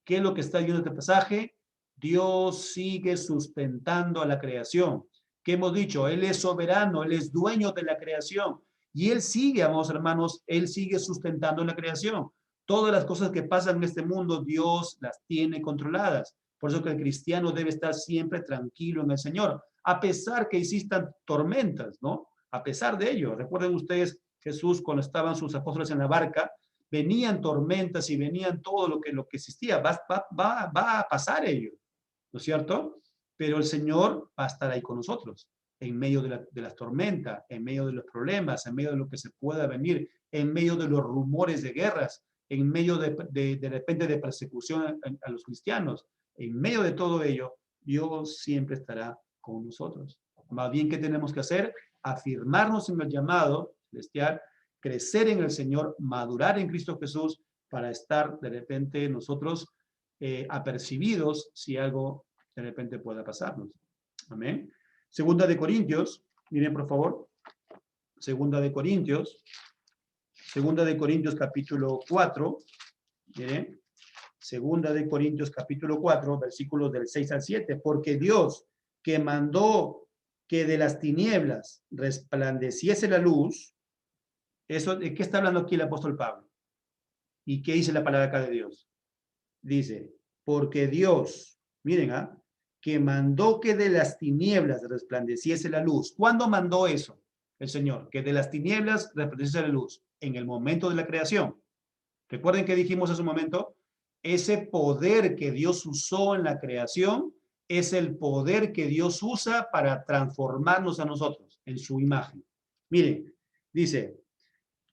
¿Qué es lo que está viendo este pasaje? Dios sigue sustentando a la creación. ¿Qué hemos dicho? Él es soberano, Él es dueño de la creación. Y Él sigue, amados hermanos, Él sigue sustentando la creación. Todas las cosas que pasan en este mundo, Dios las tiene controladas. Por eso que el cristiano debe estar siempre tranquilo en el Señor, a pesar que existan tormentas, ¿no? A pesar de ello. Recuerden ustedes, Jesús, cuando estaban sus apóstoles en la barca, venían tormentas y venían todo lo que existía. Va a pasar ello, ¿no es cierto? Pero el Señor va a estar ahí con nosotros, en medio de las tormentas, en medio de los problemas, en medio de lo que se pueda venir, en medio de los rumores de guerras, en medio de repente de persecución a los cristianos. En medio de todo ello, Dios siempre estará con nosotros. Más bien, ¿qué tenemos que hacer? Afirmarnos en el llamado celestial, crecer en el Señor, madurar en Cristo Jesús para estar de repente nosotros apercibidos si algo de repente pueda pasarnos. Amén. Segunda de Corintios, miren por favor. Segunda de Corintios capítulo 4, miren, Segunda de Corintios capítulo 4, versículos del 6 al 7, porque Dios que mandó que de las tinieblas resplandeciese la luz, eso, ¿de qué está hablando aquí el apóstol Pablo? ¿Y qué dice la palabra acá de Dios? Dice, porque Dios, miren, que mandó que de las tinieblas resplandeciese la luz. ¿Cuándo mandó eso el Señor? Que de las tinieblas resplandeciese la luz. En el momento de la creación. Recuerden que dijimos hace un momento, ese poder que Dios usó en la creación es el poder que Dios usa para transformarnos a nosotros en su imagen. Miren, dice,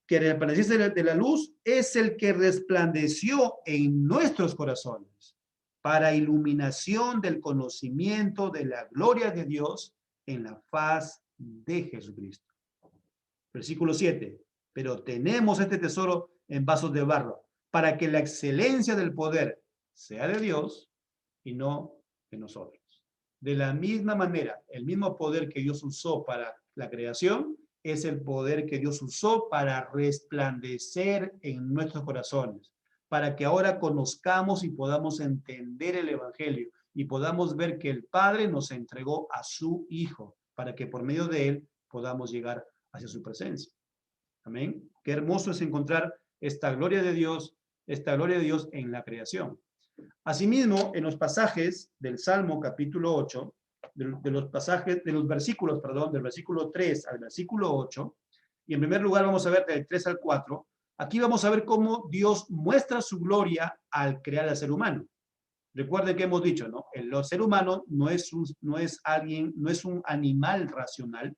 que resplandeciese de la luz es el que resplandeció en nuestros corazones para iluminación del conocimiento de la gloria de Dios en la faz de Jesucristo. Versículo 7. Pero tenemos este tesoro en vasos de barro, para que la excelencia del poder sea de Dios y no de nosotros. De la misma manera, el mismo poder que Dios usó para la creación es el poder que Dios usó para resplandecer en nuestros corazones, para que ahora conozcamos y podamos entender el Evangelio y podamos ver que el Padre nos entregó a su Hijo, para que por medio de él podamos llegar hacia su presencia. Amén. Qué hermoso es encontrar esta gloria de Dios en la creación. Asimismo, en los pasajes del Salmo capítulo 8, de los versículos, del versículo 3 al versículo 8, y en primer lugar vamos a ver del 3 al 4, aquí vamos a ver cómo Dios muestra su gloria al crear al ser humano. Recuerden que hemos dicho, ¿no? El ser humano no es un animal racional,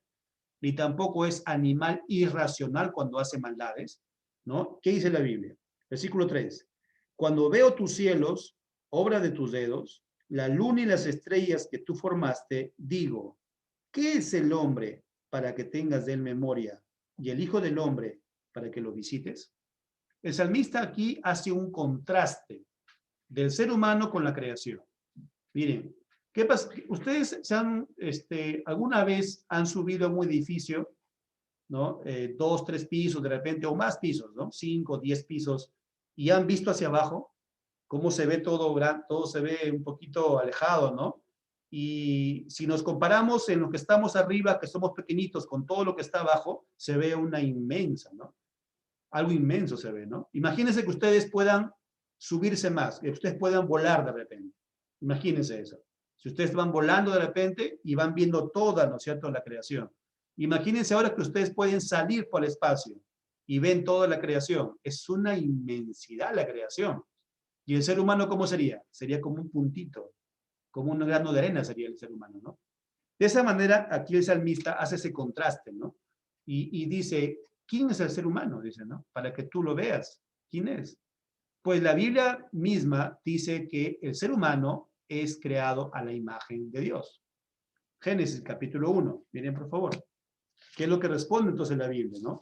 ni tampoco es animal irracional cuando hace maldades, ¿no? ¿Qué dice la Biblia? Versículo 3. Cuando veo tus cielos, obra de tus dedos, la luna y las estrellas que tú formaste, digo, ¿qué es el hombre para que tengas de él memoria y el hijo del hombre para que lo visites? El salmista aquí hace un contraste del ser humano con la creación. Miren, ¿qué pasa? Ustedes alguna vez han subido a un edificio, ¿no? 2, 3 pisos de repente, o más pisos, ¿no? 5, 10 pisos, y han visto hacia abajo cómo se ve todo se ve un poquito alejado, ¿no? Y si nos comparamos en lo que estamos arriba, que somos pequeñitos, con todo lo que está abajo, se ve una inmensa, ¿no? Algo inmenso se ve, ¿no? Imagínense que ustedes puedan subirse más, que ustedes puedan volar de repente. Imagínense eso. Si ustedes van volando de repente y van viendo toda, ¿no es cierto?, la creación. Imagínense ahora que ustedes pueden salir por el espacio y ven toda la creación. Es una inmensidad la creación. ¿Y el ser humano cómo sería? Sería como un puntito, como un grano de arena sería el ser humano, ¿no? De esa manera, aquí el salmista hace ese contraste, ¿no? Y dice, ¿quién es el ser humano? Dice, ¿no? Para que tú lo veas. ¿Quién es? Pues la Biblia misma dice que el ser humano es creado a la imagen de Dios. Génesis capítulo 1. Miren, por favor. ¿Qué es lo que responde entonces la Biblia, no?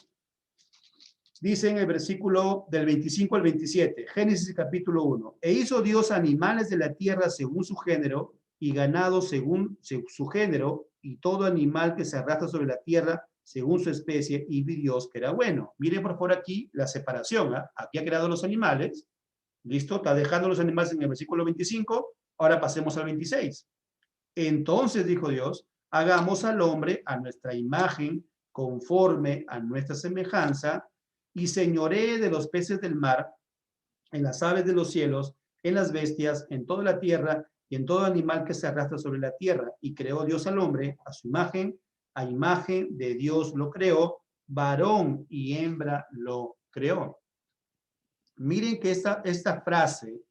Dice en el versículo del 25 al 27, Génesis capítulo 1, e hizo Dios animales de la tierra según su género, y ganado según su género, y todo animal que se arrastra sobre la tierra según su especie, y vi Dios que era bueno. Miren por favor aquí la separación, ¿eh? Aquí ha creado los animales, ¿listo? Está dejando los animales en el versículo 25, ahora pasemos al 26. Entonces dijo Dios, hagamos al hombre a nuestra imagen, conforme a nuestra semejanza, y señoree de los peces del mar, en las aves de los cielos, en las bestias, en toda la tierra y en todo animal que se arrastra sobre la tierra. Y creó Dios al hombre a su imagen, a imagen de Dios lo creó, varón y hembra lo creó. Miren que esta frase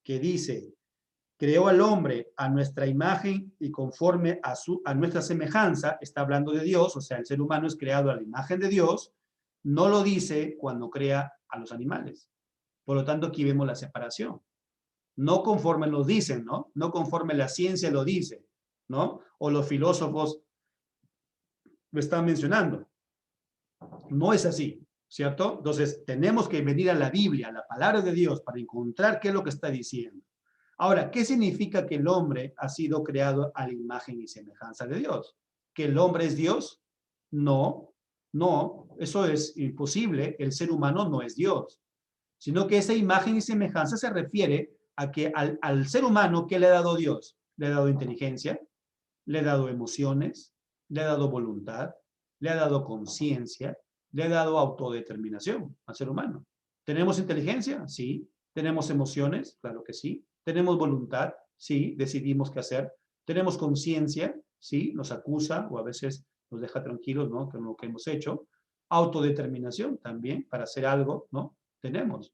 que dice, creó al hombre a nuestra imagen y conforme a nuestra semejanza, está hablando de Dios, o sea, el ser humano es creado a la imagen de Dios, no lo dice cuando crea a los animales. Por lo tanto, aquí vemos la separación. No conforme lo dicen, ¿no? No conforme la ciencia lo dice, ¿no? O los filósofos lo están mencionando. No es así, ¿cierto? Entonces, tenemos que venir a la Biblia, a la palabra de Dios, para encontrar qué es lo que está diciendo. Ahora, ¿qué significa que el hombre ha sido creado a la imagen y semejanza de Dios? ¿Que el hombre es Dios? No, No, eso es imposible. El ser humano no es Dios, sino que esa imagen y semejanza se refiere a que al ser humano, ¿qué le ha dado Dios? Le ha dado inteligencia, le ha dado emociones, le ha dado voluntad, le ha dado conciencia, le ha dado autodeterminación al ser humano. ¿Tenemos inteligencia? Sí. ¿Tenemos emociones? Claro que sí. ¿Tenemos voluntad? Sí, decidimos qué hacer. ¿Tenemos conciencia? Sí, nos acusa o a veces nos deja tranquilos, ¿no? Con lo que hemos hecho. Autodeterminación también para hacer algo, ¿no? Tenemos.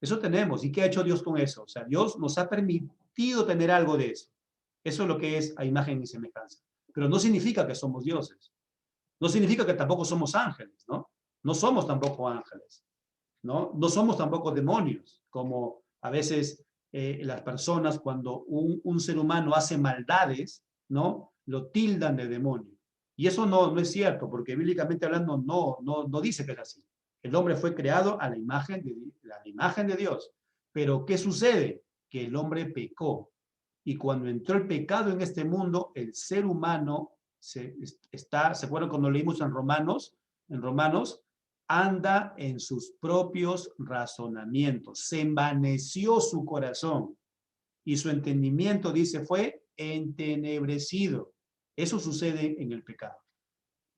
Eso tenemos. ¿Y qué ha hecho Dios con eso? O sea, Dios nos ha permitido tener algo de eso. Eso es lo que es a imagen y semejanza. Pero no significa que somos dioses. No significa que tampoco somos ángeles, ¿no? No somos tampoco ángeles, ¿no? No somos tampoco demonios, como a veces las personas cuando un ser humano hace maldades, ¿no? Lo tildan de demonio. Y eso no es cierto, porque bíblicamente hablando no dice que es así. El hombre fue creado a la imagen de Dios. Pero ¿qué sucede? Que el hombre pecó. Y cuando entró el pecado en este mundo, el ser humano ¿se acuerdan cuando leímos en Romanos, anda en sus propios razonamientos, se envaneció su corazón y su entendimiento, dice, fue entenebrecido. Eso sucede en el pecado.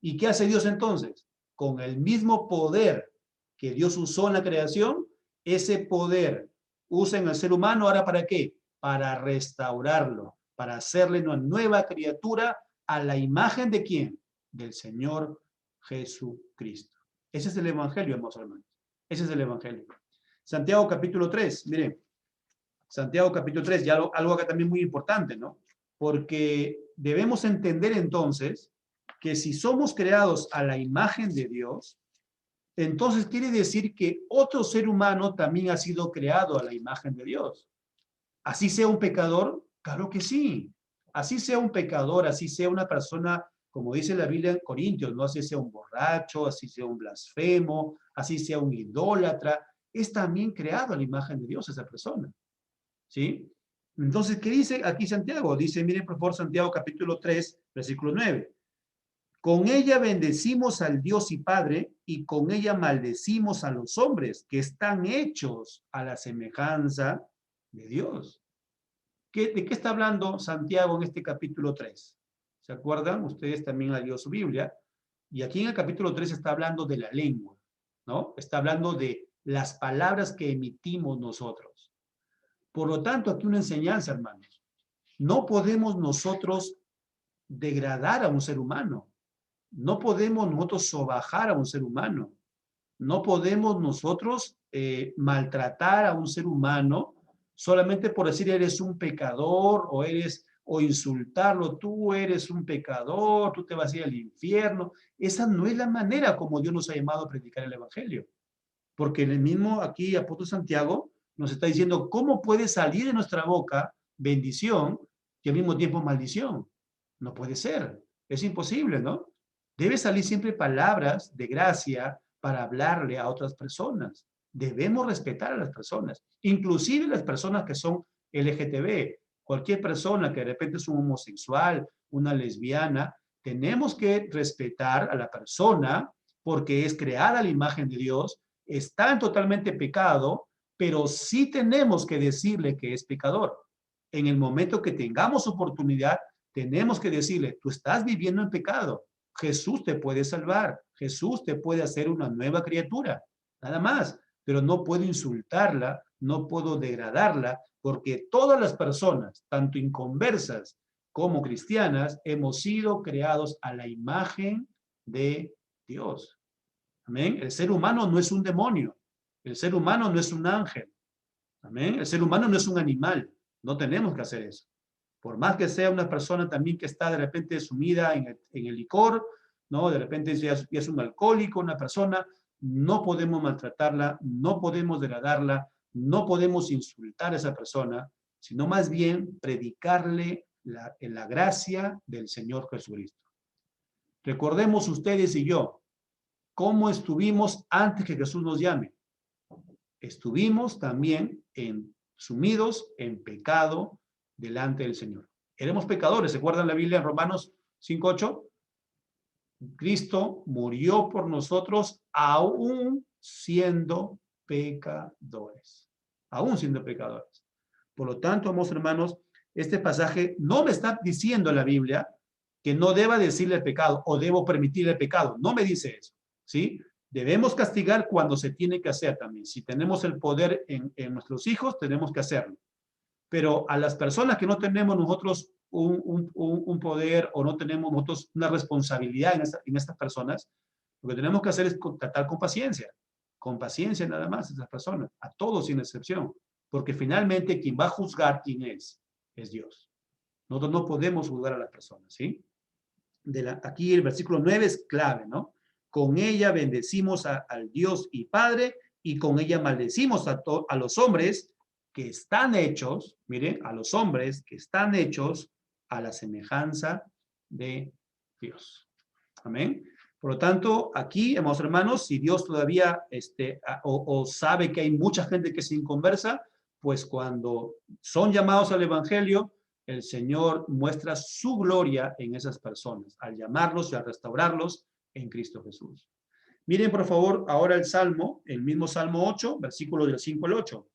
¿Y qué hace Dios entonces? Con el mismo poder que Dios usó en la creación, ese poder usa en el ser humano, ¿ahora para qué? Para restaurarlo, para hacerle una nueva criatura a la imagen de ¿quién? Del Señor Jesucristo. Ese es el Evangelio, hermanos. Ese es el Evangelio. Santiago capítulo 3, miren. Santiago capítulo 3, ya algo acá también muy importante, ¿no? Porque debemos entender entonces que si somos creados a la imagen de Dios, entonces quiere decir que otro ser humano también ha sido creado a la imagen de Dios. Así sea un pecador, claro que sí. Así sea un pecador, así sea una persona, como dice la Biblia en Corintios, no así sea un borracho, así sea un blasfemo, así sea un idólatra, es también creado a la imagen de Dios esa persona. ¿Sí? Entonces, ¿qué dice aquí Santiago? Dice, miren por favor, Santiago capítulo 3, versículo 9. Con ella bendecimos al Dios y Padre, y con ella maldecimos a los hombres que están hechos a la semejanza de Dios. ¿De qué está hablando Santiago en este capítulo 3? ¿Se acuerdan? Ustedes también han leído su Biblia. Y aquí en el capítulo 3 está hablando de la lengua, ¿no? Está hablando de las palabras que emitimos nosotros. Por lo tanto, aquí una enseñanza, hermanos. No podemos nosotros degradar a un ser humano. No podemos nosotros sobajar a un ser humano. No podemos nosotros maltratar a un ser humano solamente por decir eres un pecador o insultarlo, tú eres un pecador, tú te vas a ir al infierno. Esa no es la manera como Dios nos ha llamado a predicar el Evangelio. Porque el mismo aquí apóstol Santiago nos está diciendo cómo puede salir de nuestra boca bendición y al mismo tiempo maldición. No puede ser, es imposible, ¿no? Debe salir siempre palabras de gracia para hablarle a otras personas. Debemos respetar a las personas, inclusive las personas que son LGTB. Cualquier persona que de repente es un homosexual, una lesbiana, tenemos que respetar a la persona porque es creada a la imagen de Dios, está en totalmente pecado, pero sí tenemos que decirle que es pecador. En el momento que tengamos oportunidad, tenemos que decirle, tú estás viviendo en pecado. Jesús te puede salvar. Jesús te puede hacer una nueva criatura. Nada más. Pero no puedo insultarla, no puedo degradarla, porque todas las personas, tanto inconversas como cristianas, hemos sido creados a la imagen de Dios. Amén. El ser humano no es un demonio. El ser humano no es un ángel. Amén. El ser humano no es un animal. No tenemos que hacer eso. Por más que sea una persona también que está de repente sumida en el licor, ¿no? De repente ya es un alcohólico, una persona, no podemos maltratarla, no podemos degradarla, no podemos insultar a esa persona, sino más bien predicarle la gracia del Señor Jesucristo. Recordemos ustedes y yo, cómo estuvimos antes que Jesús nos llame. Estuvimos también sumidos en pecado delante del Señor. Éramos pecadores, ¿se acuerdan la Biblia en Romanos 5:8? Cristo murió por nosotros aún siendo pecadores. Aún siendo pecadores. Por lo tanto, amados hermanos, este pasaje no me está diciendo la Biblia que no deba decirle el pecado o debo permitirle el pecado. No me dice eso, ¿sí? Debemos castigar cuando se tiene que hacer también. Si tenemos el poder en nuestros hijos, tenemos que hacerlo. Pero a las personas que no tenemos nosotros un poder o no tenemos nosotros una responsabilidad en estas personas, lo que tenemos que hacer es tratar con paciencia nada más a esas personas, a todos sin excepción, porque finalmente quien va a juzgar quién es Dios. Nosotros no podemos juzgar a las personas, ¿sí? Aquí el versículo 9 es clave, ¿no? Con ella bendecimos al Dios y Padre, y con ella maldecimos a los hombres que están hechos, miren, a los hombres que están hechos a la semejanza de Dios. Amén. Por lo tanto, aquí, amados hermanos, si Dios todavía o sabe que hay mucha gente que se inconversa, pues cuando son llamados al Evangelio, el Señor muestra su gloria en esas personas, al llamarlos y al restaurarlos en Cristo Jesús. Miren, por favor, ahora el Salmo, el mismo Salmo 8, versículo del 5 al 8.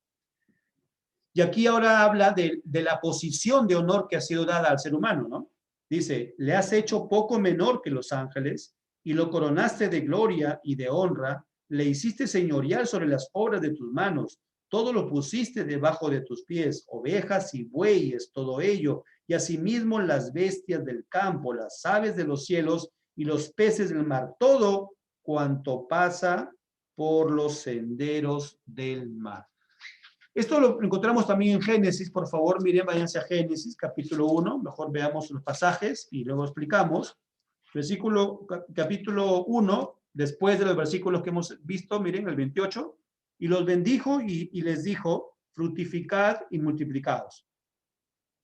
Y aquí ahora habla de la posición de honor que ha sido dada al ser humano, ¿no? Dice, le has hecho poco menor que los ángeles y lo coronaste de gloria y de honra, le hiciste señorial sobre las obras de tus manos, todo lo pusiste debajo de tus pies, ovejas y bueyes, todo ello, y asimismo las bestias del campo, las aves de los cielos y los peces del mar, todo cuanto pasa por los senderos del mar. Esto lo encontramos también en Génesis, por favor, miren, váyanse a Génesis, capítulo 1, mejor veamos los pasajes y luego explicamos. Capítulo 1, después de los versículos que hemos visto, miren, el 28, y los bendijo y les dijo, fructificad y multiplicaos,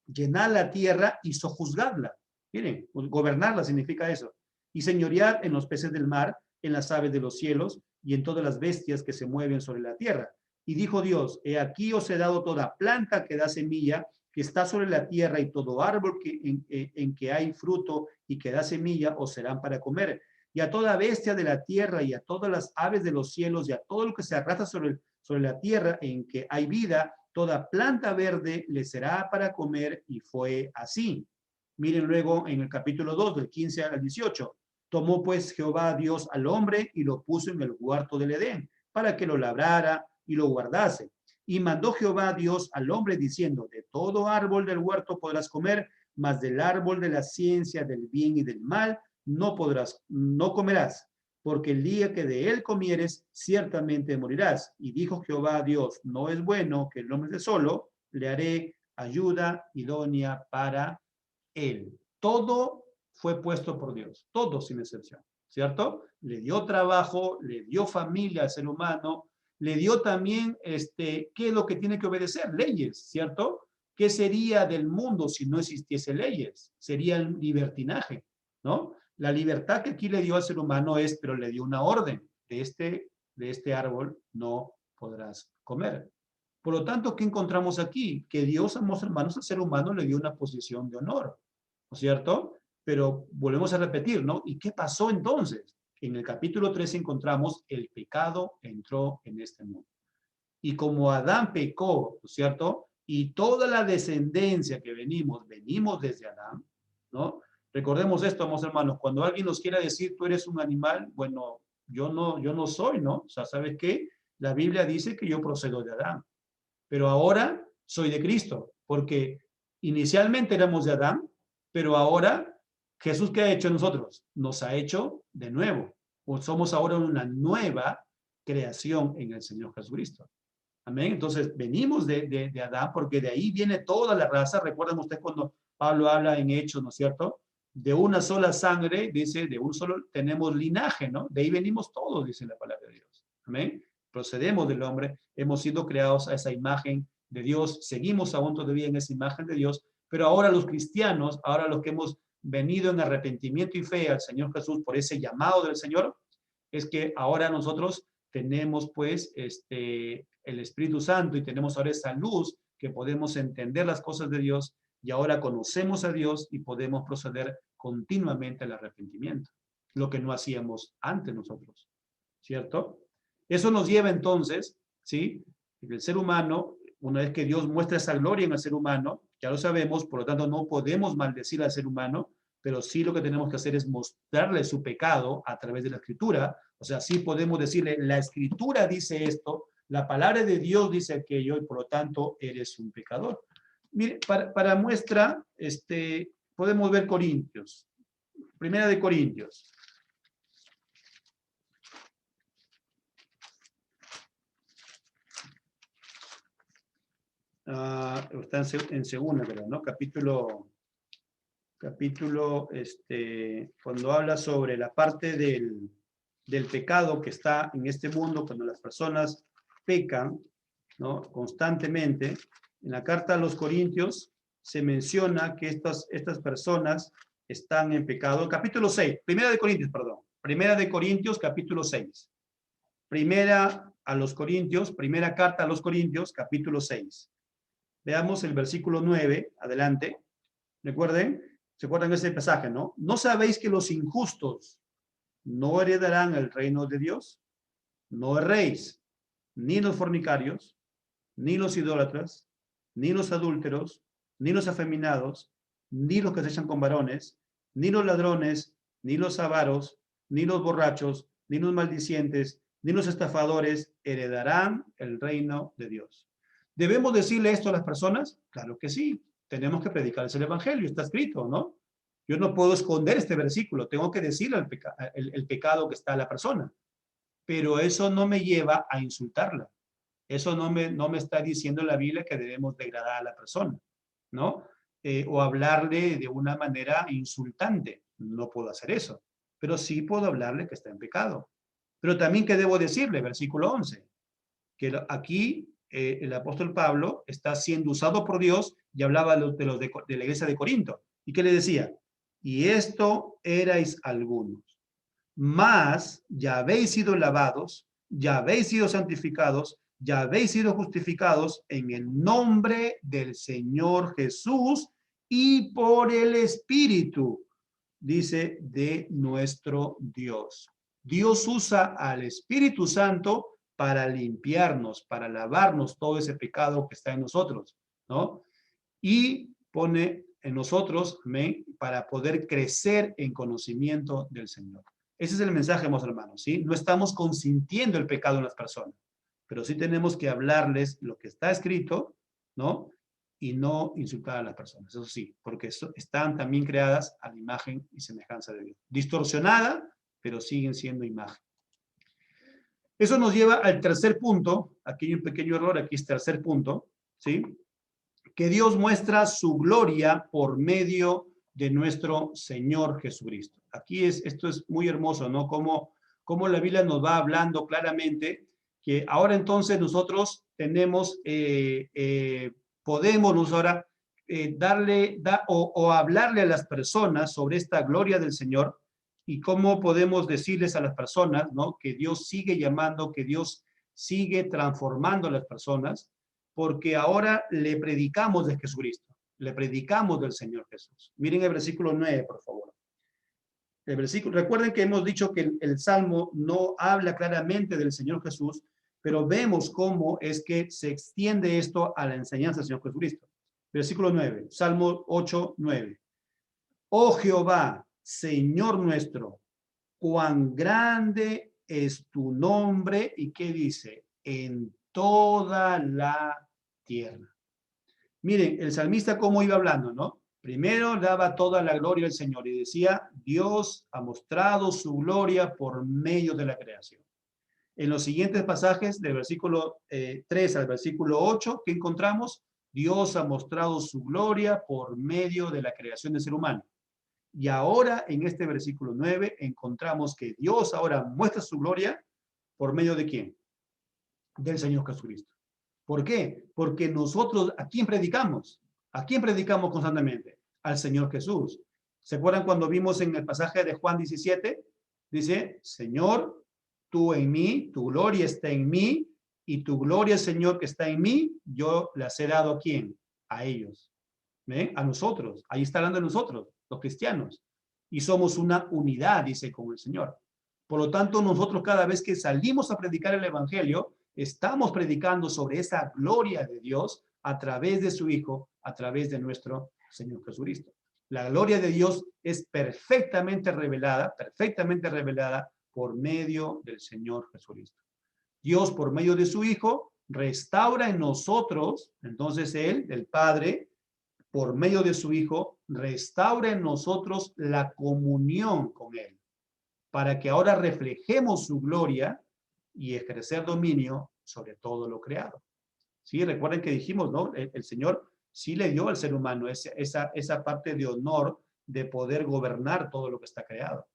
llenad la tierra y sojuzgadla. Miren, gobernarla significa eso. Y señoread en los peces del mar, en las aves de los cielos y en todas las bestias que se mueven sobre la tierra. Y dijo Dios, he aquí os he dado toda planta que da semilla, que está sobre la tierra, y todo árbol en que hay fruto y que da semilla, os serán para comer. Y a toda bestia de la tierra, y a todas las aves de los cielos, y a todo lo que se arrastra sobre la tierra en que hay vida, toda planta verde le será para comer, y fue así. Miren luego en el capítulo 2, del 15 al 18. Tomó pues Jehová Dios al hombre y lo puso en el huerto del Edén, para que lo labrara y lo guardase. Y mandó Jehová Dios al hombre diciendo, de todo árbol del huerto podrás comer, mas del árbol de la ciencia del bien y del mal no comerás, porque el día que de él comieres, ciertamente morirás. Y dijo Jehová a Dios, no es bueno que el hombre esté solo, le haré ayuda idónea para él. Todo fue puesto por Dios, todo sin excepción, ¿cierto? Le dio trabajo, le dio familia al ser humano, le dio también, ¿qué es lo que tiene que obedecer? Leyes, ¿cierto? ¿Qué sería del mundo si no existiese leyes? Sería el libertinaje, ¿no? La libertad que aquí le dio al ser humano pero le dio una orden. De este árbol no podrás comer. Por lo tanto, ¿qué encontramos aquí? Que Dios, amados hermanos, al ser humano le dio una posición de honor, ¿no es cierto? Pero volvemos a repetir, ¿no? ¿Y qué pasó entonces? En el capítulo 3 encontramos el pecado entró en este mundo. Y como Adán pecó, ¿no es cierto? Y toda la descendencia que venimos desde Adán, ¿no? Recordemos esto, amados hermanos, cuando alguien nos quiera decir, tú eres un animal, bueno, yo no soy, ¿no? O sea, ¿sabes qué? La Biblia dice que yo procedo de Adán, pero ahora soy de Cristo, porque inicialmente éramos de Adán, pero ahora Jesús, ¿qué ha hecho en nosotros? Nos ha hecho de nuevo, o somos ahora una nueva creación en el Señor Jesucristo. Amén. Entonces, venimos de Adán, porque de ahí viene toda la raza. Recuerdan ustedes cuando Pablo habla en Hechos, ¿no es cierto? De una sola sangre, dice, de un solo tenemos linaje, ¿no? De ahí venimos todos, dice la palabra de Dios. Amén. Procedemos del hombre, hemos sido creados a esa imagen de Dios, seguimos aún todavía en esa imagen de Dios, pero ahora los cristianos, ahora los que hemos venido en arrepentimiento y fe al Señor Jesús por ese llamado del Señor, es que ahora nosotros tenemos pues el Espíritu Santo y tenemos ahora esa luz que podemos entender las cosas de Dios y ahora conocemos a Dios y podemos proceder continuamente al arrepentimiento. lo que no hacíamos antes nosotros, ¿cierto? Eso nos lleva entonces, ¿sí? El ser humano, una vez que Dios muestra esa gloria en el ser humano, ya lo sabemos, por lo tanto no podemos maldecir al ser humano, pero sí lo que tenemos que hacer es mostrarle su pecado a través de la Escritura. O sea, sí podemos decirle, la Escritura dice esto, la palabra de Dios dice aquello, y por lo tanto eres un pecador. Mire, para muestra, podemos ver Corintios. Primera de Corintios. Está en segunda, pero ¿no? Capítulo, cuando habla sobre la parte del pecado que está en este mundo, cuando las personas pecan, ¿no? Constantemente, en la carta a los Corintios se menciona que estas personas están en pecado. Capítulo 6, primera de Corintios, perdón. Primera de Corintios, capítulo 6. Primera a los Corintios, primera carta a los Corintios, capítulo 6. Veamos el versículo 9, adelante. Recuerden, ¿se acuerdan de ese pasaje, no? ¿No sabéis que los injustos no heredarán el reino de Dios? No erréis, ni los fornicarios, ni los idólatras, ni los adúlteros, ni los afeminados, ni los que se echan con varones, ni los ladrones, ni los avaros, ni los borrachos, ni los maldicientes, ni los estafadores heredarán el reino de Dios. ¿Debemos decirle esto a las personas? Claro que sí. Tenemos que predicarles el evangelio, está escrito, ¿no? Yo no puedo esconder este versículo, tengo que decirle el pecado que está a la persona. Pero eso no me lleva a insultarla. Eso no me está diciendo la Biblia que debemos degradar a la persona, ¿no? O hablarle de una manera insultante. No puedo hacer eso. Pero sí puedo hablarle que está en pecado. Pero también, ¿qué debo decirle? Versículo 11. Que aquí el apóstol Pablo está siendo usado por Dios y hablaba de la iglesia de Corinto. ¿Y qué le decía? Y esto erais algunos. Mas ya habéis sido lavados, ya habéis sido santificados, ya habéis sido justificados en el nombre del Señor Jesús y por el Espíritu, dice, de nuestro Dios. Dios usa al Espíritu Santo para limpiarnos, para lavarnos todo ese pecado que está en nosotros, ¿no? Y pone en nosotros, amén, para poder crecer en conocimiento del Señor. Ese es el mensaje, hermanos, ¿sí? No estamos consintiendo el pecado en las personas, pero sí tenemos que hablarles lo que está escrito, ¿no? Y no insultar a las personas, eso sí, porque están también creadas a la imagen y semejanza de Dios. Distorsionada, pero siguen siendo imagen. Eso nos lleva al tercer punto. Aquí hay un pequeño error, aquí es tercer punto, ¿sí? Que Dios muestra su gloria por medio de nuestro Señor Jesucristo. Aquí esto es muy hermoso, ¿no? Como la Biblia nos va hablando claramente que ahora entonces nosotros tenemos, podemos ahora hablarle a las personas sobre esta gloria del Señor y cómo podemos decirles a las personas, ¿no? Que Dios sigue llamando, que Dios sigue transformando a las personas, porque ahora le predicamos de Jesucristo, le predicamos del Señor Jesús. Miren el versículo 9, por favor. El versículo, recuerden que hemos dicho que el Salmo no habla claramente del Señor Jesús, pero vemos cómo es que se extiende esto a la enseñanza del Señor Jesucristo. Versículo 9, Salmo 8, 9. Oh Jehová, Señor nuestro, cuán grande es tu nombre, y ¿qué dice? En toda la tierra. Miren, el salmista cómo iba hablando, ¿no? Primero daba toda la gloria al Señor y decía, Dios ha mostrado su gloria por medio de la creación. En los siguientes pasajes, del versículo 3 al versículo 8, ¿qué encontramos? Dios ha mostrado su gloria por medio de la creación del ser humano. Y ahora, en este versículo 9, encontramos que Dios ahora muestra su gloria por medio de ¿quién? Del Señor Jesucristo. ¿Por qué? Porque nosotros, ¿a quién predicamos? ¿A quién predicamos constantemente? Al Señor Jesús. ¿Se acuerdan cuando vimos en el pasaje de Juan 17? Dice, Señor, tú en mí, tu gloria está en mí, y tu gloria, Señor, que está en mí, yo las he dado ¿a quién? A ellos. ¿Ven? A nosotros. Ahí está hablando de nosotros, los cristianos. y somos una unidad, dice, con el Señor. Por lo tanto, nosotros cada vez que salimos a predicar el Evangelio, estamos predicando sobre esa gloria de Dios a través de su Hijo, a través de nuestro Señor Jesucristo. La gloria de Dios es perfectamente revelada por medio del Señor Jesucristo. Dios, por medio de su Hijo, restaura en nosotros, entonces Él, el Padre, por medio de su Hijo, restaura en nosotros la comunión con Él, para que ahora reflejemos su gloria y ejercer dominio sobre todo lo creado. Sí, recuerden que dijimos, ¿no? El Señor sí le dio al ser humano esa parte de honor de poder gobernar todo lo que está creado.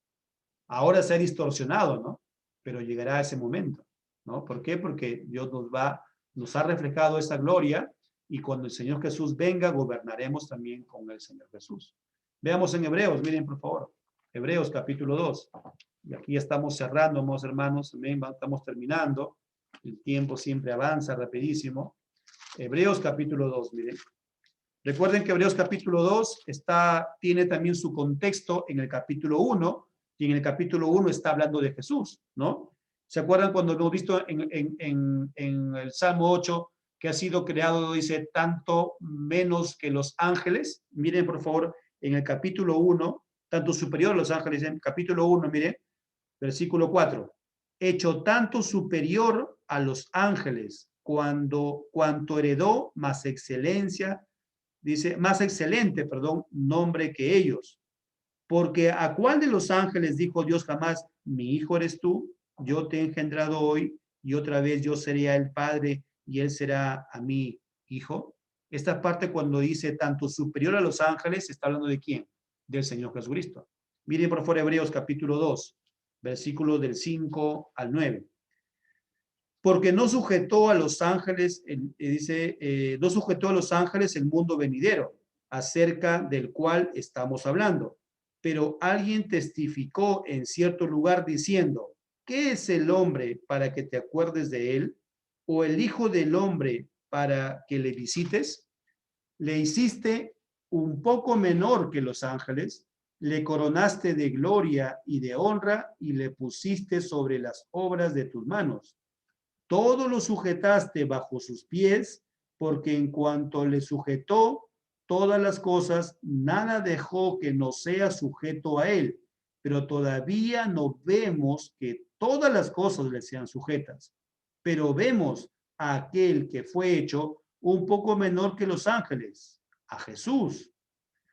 Ahora se ha distorsionado, ¿no? Pero llegará ese momento, ¿no? ¿Por qué? Porque Dios nos ha reflejado esa gloria y cuando el Señor Jesús venga, gobernaremos también con el Señor Jesús. Veamos en Hebreos, miren por favor. Hebreos capítulo 2. Y aquí ya estamos cerrando, amados hermanos, también estamos terminando. El tiempo siempre avanza rapidísimo. Hebreos capítulo 2, miren. Recuerden que Hebreos capítulo 2 tiene también su contexto en el capítulo 1, y en el capítulo 1 está hablando de Jesús, ¿no? ¿Se acuerdan cuando hemos visto en el Salmo 8 que ha sido creado, dice, tanto menos que los ángeles? Miren, por favor, en el capítulo 1, tanto superior a los ángeles, en el capítulo 1, miren, versículo 4. Hecho tanto superior a los ángeles, cuanto heredó más excelencia, dice, más excelente, perdón, nombre que ellos. Porque ¿a cuál de los ángeles dijo Dios jamás, mi hijo eres tú, yo te he engendrado hoy, y otra vez yo seré el padre, y él será a mi hijo? Esta parte cuando dice tanto superior a los ángeles, está hablando de quién? Del Señor Jesucristo. Miren por favor Hebreos capítulo 2, versículos del 5 al 9. Porque no sujetó a los ángeles, no sujetó a los ángeles el mundo venidero, acerca del cual estamos hablando. Pero alguien testificó en cierto lugar diciendo, ¿qué es el hombre para que te acuerdes de él? ¿O el hijo del hombre para que le visites? Le hiciste un poco menor que los ángeles, le coronaste de gloria y de honra y le pusiste sobre las obras de tus manos. Todo lo sujetaste bajo sus pies, porque en cuanto le sujetó todas las cosas, nada dejó que no sea sujeto a él, pero todavía no vemos que todas las cosas le sean sujetas, pero vemos a aquel que fue hecho un poco menor que los ángeles, a Jesús,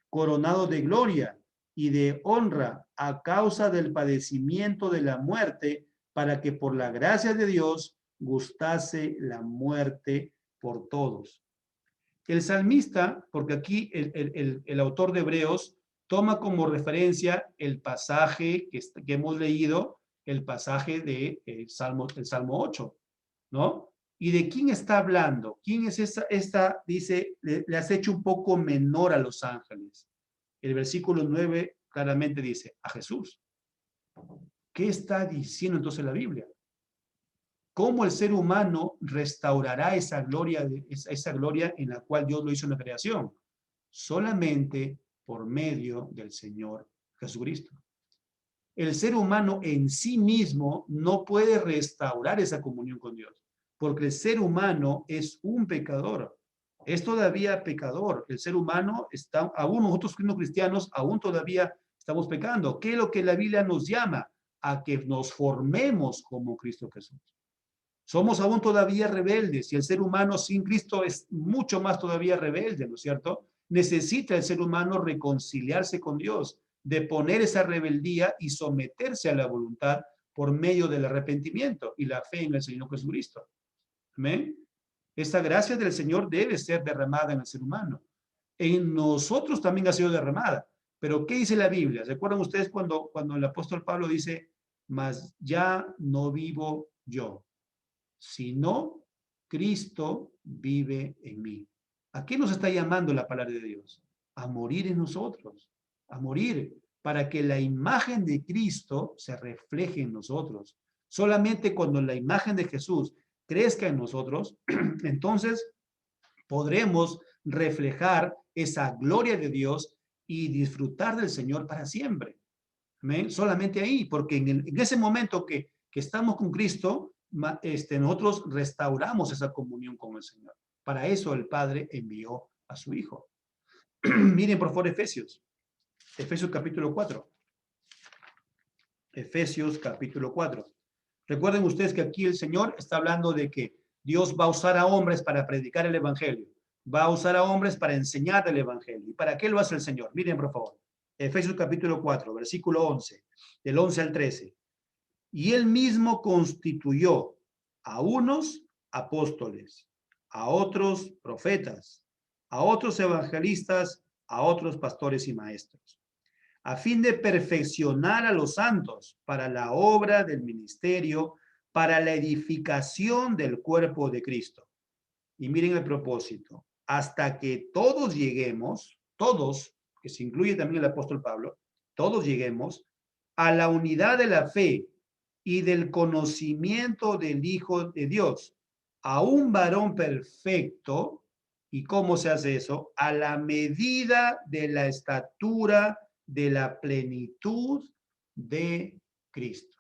coronado de gloria y de honra a causa del padecimiento de la muerte, para que por la gracia de Dios gustase la muerte por todos. El salmista, porque aquí el autor de Hebreos toma como referencia el pasaje que hemos leído, el pasaje de el Salmo 8, ¿no? ¿Y de quién está hablando? ¿Quién es esta dice, le has hecho un poco menor a los ángeles? El versículo 9 claramente dice, a Jesús. ¿Qué está diciendo entonces la Biblia? ¿Cómo el ser humano restaurará esa gloria en la cual Dios lo hizo en la creación? Solamente por medio del Señor Jesucristo. El ser humano en sí mismo no puede restaurar esa comunión con Dios, porque el ser humano es un pecador, es todavía pecador. El ser humano está, aún nosotros siendo cristianos, aún todavía estamos pecando. ¿Qué es lo que la Biblia nos llama? A que nos formemos como Cristo Jesús. Somos aún todavía rebeldes y el ser humano sin Cristo es mucho más todavía rebelde, ¿no es cierto? Necesita el ser humano reconciliarse con Dios, de poner esa rebeldía y someterse a la voluntad por medio del arrepentimiento y la fe en el Señor Jesucristo. Amén. Esta gracia del Señor debe ser derramada en el ser humano. En nosotros también ha sido derramada. Pero ¿qué dice la Biblia? ¿Recuerdan ustedes cuando el apóstol Pablo dice, mas ya no vivo yo, sino Cristo vive en mí? ¿A qué nos está llamando la palabra de Dios? A morir en nosotros, a morir para que la imagen de Cristo se refleje en nosotros. Solamente cuando la imagen de Jesús crezca en nosotros, entonces podremos reflejar esa gloria de Dios y disfrutar del Señor para siempre. Amén. Solamente ahí, porque en ese momento que estamos con Cristo, nosotros restauramos esa comunión con el Señor. Para eso el Padre envió a su Hijo. Miren por favor Efesios capítulo 4. Efesios capítulo 4. Recuerden ustedes que aquí el Señor está hablando de que Dios va a usar a hombres para predicar el Evangelio. Va a usar a hombres para enseñar el Evangelio. ¿Y para qué lo hace el Señor? Miren, por favor. Efesios capítulo 4, versículo 11, del 11 al 13. Y él mismo constituyó a unos apóstoles, a otros profetas, a otros evangelistas, a otros pastores y maestros, a fin de perfeccionar a los santos para la obra del ministerio, para la edificación del cuerpo de Cristo. Y miren el propósito, hasta que todos lleguemos, todos, que se incluye también el apóstol Pablo, todos lleguemos a la unidad de la fe y del conocimiento del Hijo de Dios, a un varón perfecto. ¿Y cómo se hace eso? A la medida de la estatura de la plenitud de Cristo.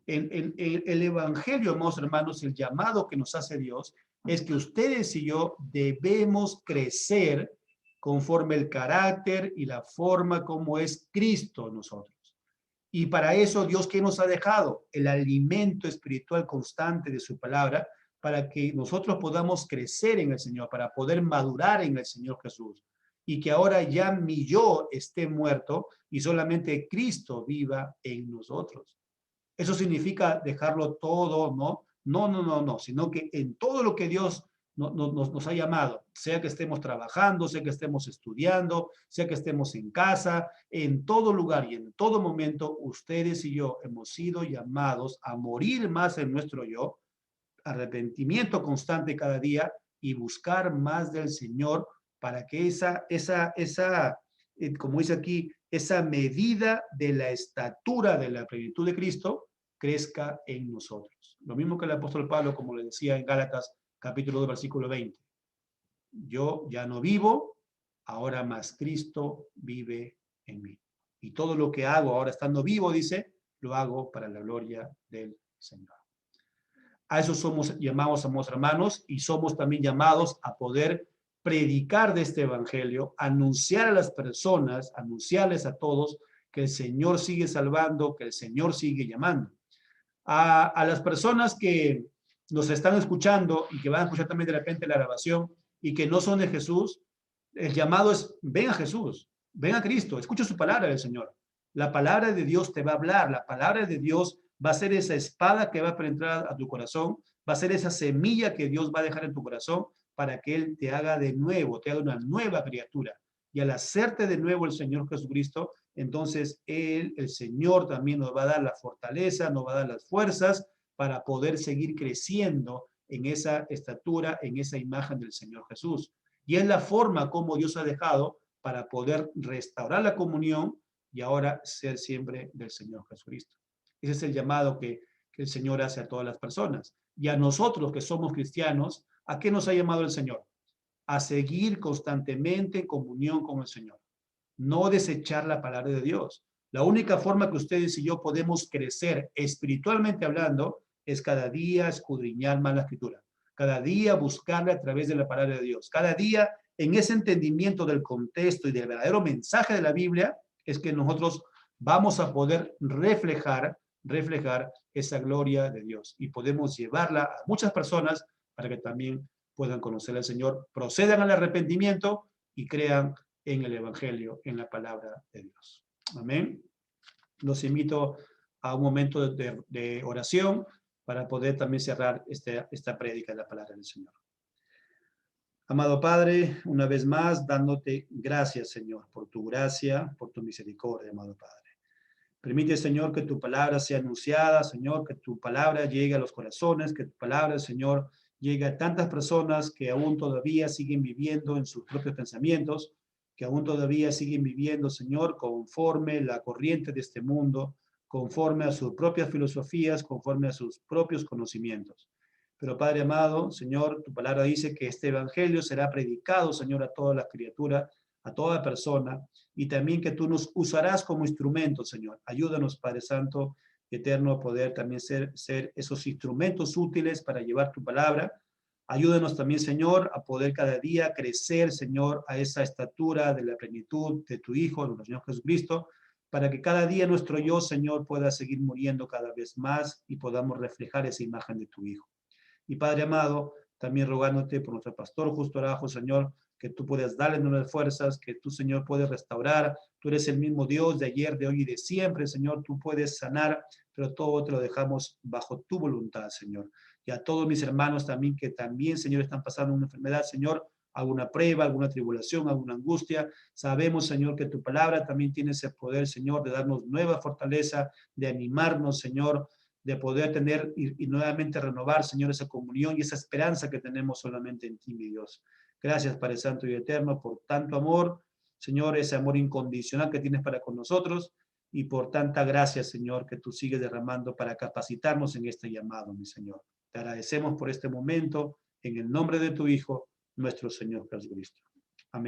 En el Evangelio, amados hermanos, el llamado que nos hace Dios es que ustedes y yo debemos crecer conforme el carácter y la forma como es Cristo en nosotros. Y para eso Dios, ¿qué nos ha dejado? El alimento espiritual constante de su palabra, para que nosotros podamos crecer en el Señor, para poder madurar en el Señor Jesús. Y que ahora ya mi yo esté muerto y solamente Cristo viva en nosotros. Eso significa dejarlo todo, ¿no? No, sino que en todo lo que Dios nos ha llamado, sea que estemos trabajando, sea que estemos estudiando, sea que estemos en casa, en todo lugar y en todo momento, ustedes y yo hemos sido llamados a morir más en nuestro yo, arrepentimiento constante cada día y buscar más del Señor para que como dice aquí, esa medida de la estatura de la plenitud de Cristo crezca en nosotros. Lo mismo que el apóstol Pablo, como le decía en Gálatas capítulo 2, versículo 20. Yo ya no vivo, ahora más Cristo vive en mí. Y todo lo que hago ahora estando vivo, dice, lo hago para la gloria del Señor. A eso somos llamados, amados hermanos, y somos también llamados a poder predicar de este evangelio, anunciar a las personas, anunciarles a todos que el Señor sigue salvando, que el Señor sigue llamando. A las personas que nos están escuchando y que van a escuchar también de repente la grabación y que no son de Jesús, el llamado es, ven a Jesús, ven a Cristo, escucha su palabra del Señor. La palabra de Dios te va a hablar, la palabra de Dios va a ser esa espada que va a penetrar a tu corazón, va a ser esa semilla que Dios va a dejar en tu corazón para que Él te haga de nuevo, te haga una nueva criatura. Y al hacerte de nuevo el Señor Jesucristo, entonces Él, el Señor, también nos va a dar la fortaleza, nos va a dar las fuerzas para poder seguir creciendo en esa estatura, en esa imagen del Señor Jesús. Y es la forma como Dios ha dejado para poder restaurar la comunión y ahora ser siempre del Señor Jesucristo. Ese es el llamado que el Señor hace a todas las personas. Y a nosotros que somos cristianos, ¿a qué nos ha llamado el Señor? A seguir constantemente en comunión con el Señor. No desechar la palabra de Dios. La única forma que ustedes y yo podemos crecer espiritualmente hablando es cada día escudriñar más la Escritura. Cada día buscarla a través de la palabra de Dios. Cada día en ese entendimiento del contexto y del verdadero mensaje de la Biblia es que nosotros vamos a poder reflejar esa gloria de Dios y podemos llevarla a muchas personas para que también puedan conocer al Señor, procedan al arrepentimiento y crean en el Evangelio, en la palabra de Dios. Amén. Los invito a un momento de oración para poder también cerrar esta prédica de la palabra del Señor. Amado Padre, una vez más, dándote gracias, Señor, por tu gracia, por tu misericordia, amado Padre. Permite, Señor, que tu palabra sea anunciada, Señor, que tu palabra llegue a los corazones, que tu palabra, Señor, llegue a tantas personas que aún todavía siguen viviendo en sus propios pensamientos, que aún todavía siguen viviendo, Señor, conforme la corriente de este mundo, conforme a sus propias filosofías, conforme a sus propios conocimientos. Pero Padre amado, Señor, tu palabra dice que este evangelio será predicado, Señor, a todas las criaturas, a toda persona, y también que tú nos usarás como instrumentos, Señor. Ayúdanos, Padre Santo y Eterno, a poder también ser esos instrumentos útiles para llevar tu palabra. Ayúdanos también, Señor, a poder cada día crecer, Señor, a esa estatura de la plenitud de tu Hijo, de nuestro Señor Jesucristo, para que cada día nuestro yo, Señor, pueda seguir muriendo cada vez más y podamos reflejar esa imagen de tu Hijo. Y Padre amado, también rogándote por nuestro pastor Justo Arajo, Señor, que tú puedas darle nuevas fuerzas, que tú, Señor, puedes restaurar. Tú eres el mismo Dios de ayer, de hoy y de siempre, Señor. Tú puedes sanar, pero todo te lo dejamos bajo tu voluntad, Señor. Y a todos mis hermanos también, que también, Señor, están pasando una enfermedad, Señor, alguna prueba, alguna tribulación, alguna angustia. Sabemos, Señor, que tu palabra también tiene ese poder, Señor, de darnos nueva fortaleza, de animarnos, Señor, de poder tener y nuevamente renovar, Señor, esa comunión y esa esperanza que tenemos solamente en ti, mi Dios. Gracias, Padre Santo y Eterno, por tanto amor, Señor, ese amor incondicional que tienes para con nosotros y por tanta gracia, Señor, que tú sigues derramando para capacitarnos en este llamado, mi Señor. Te agradecemos por este momento, en el nombre de tu Hijo, nuestro Señor Jesucristo.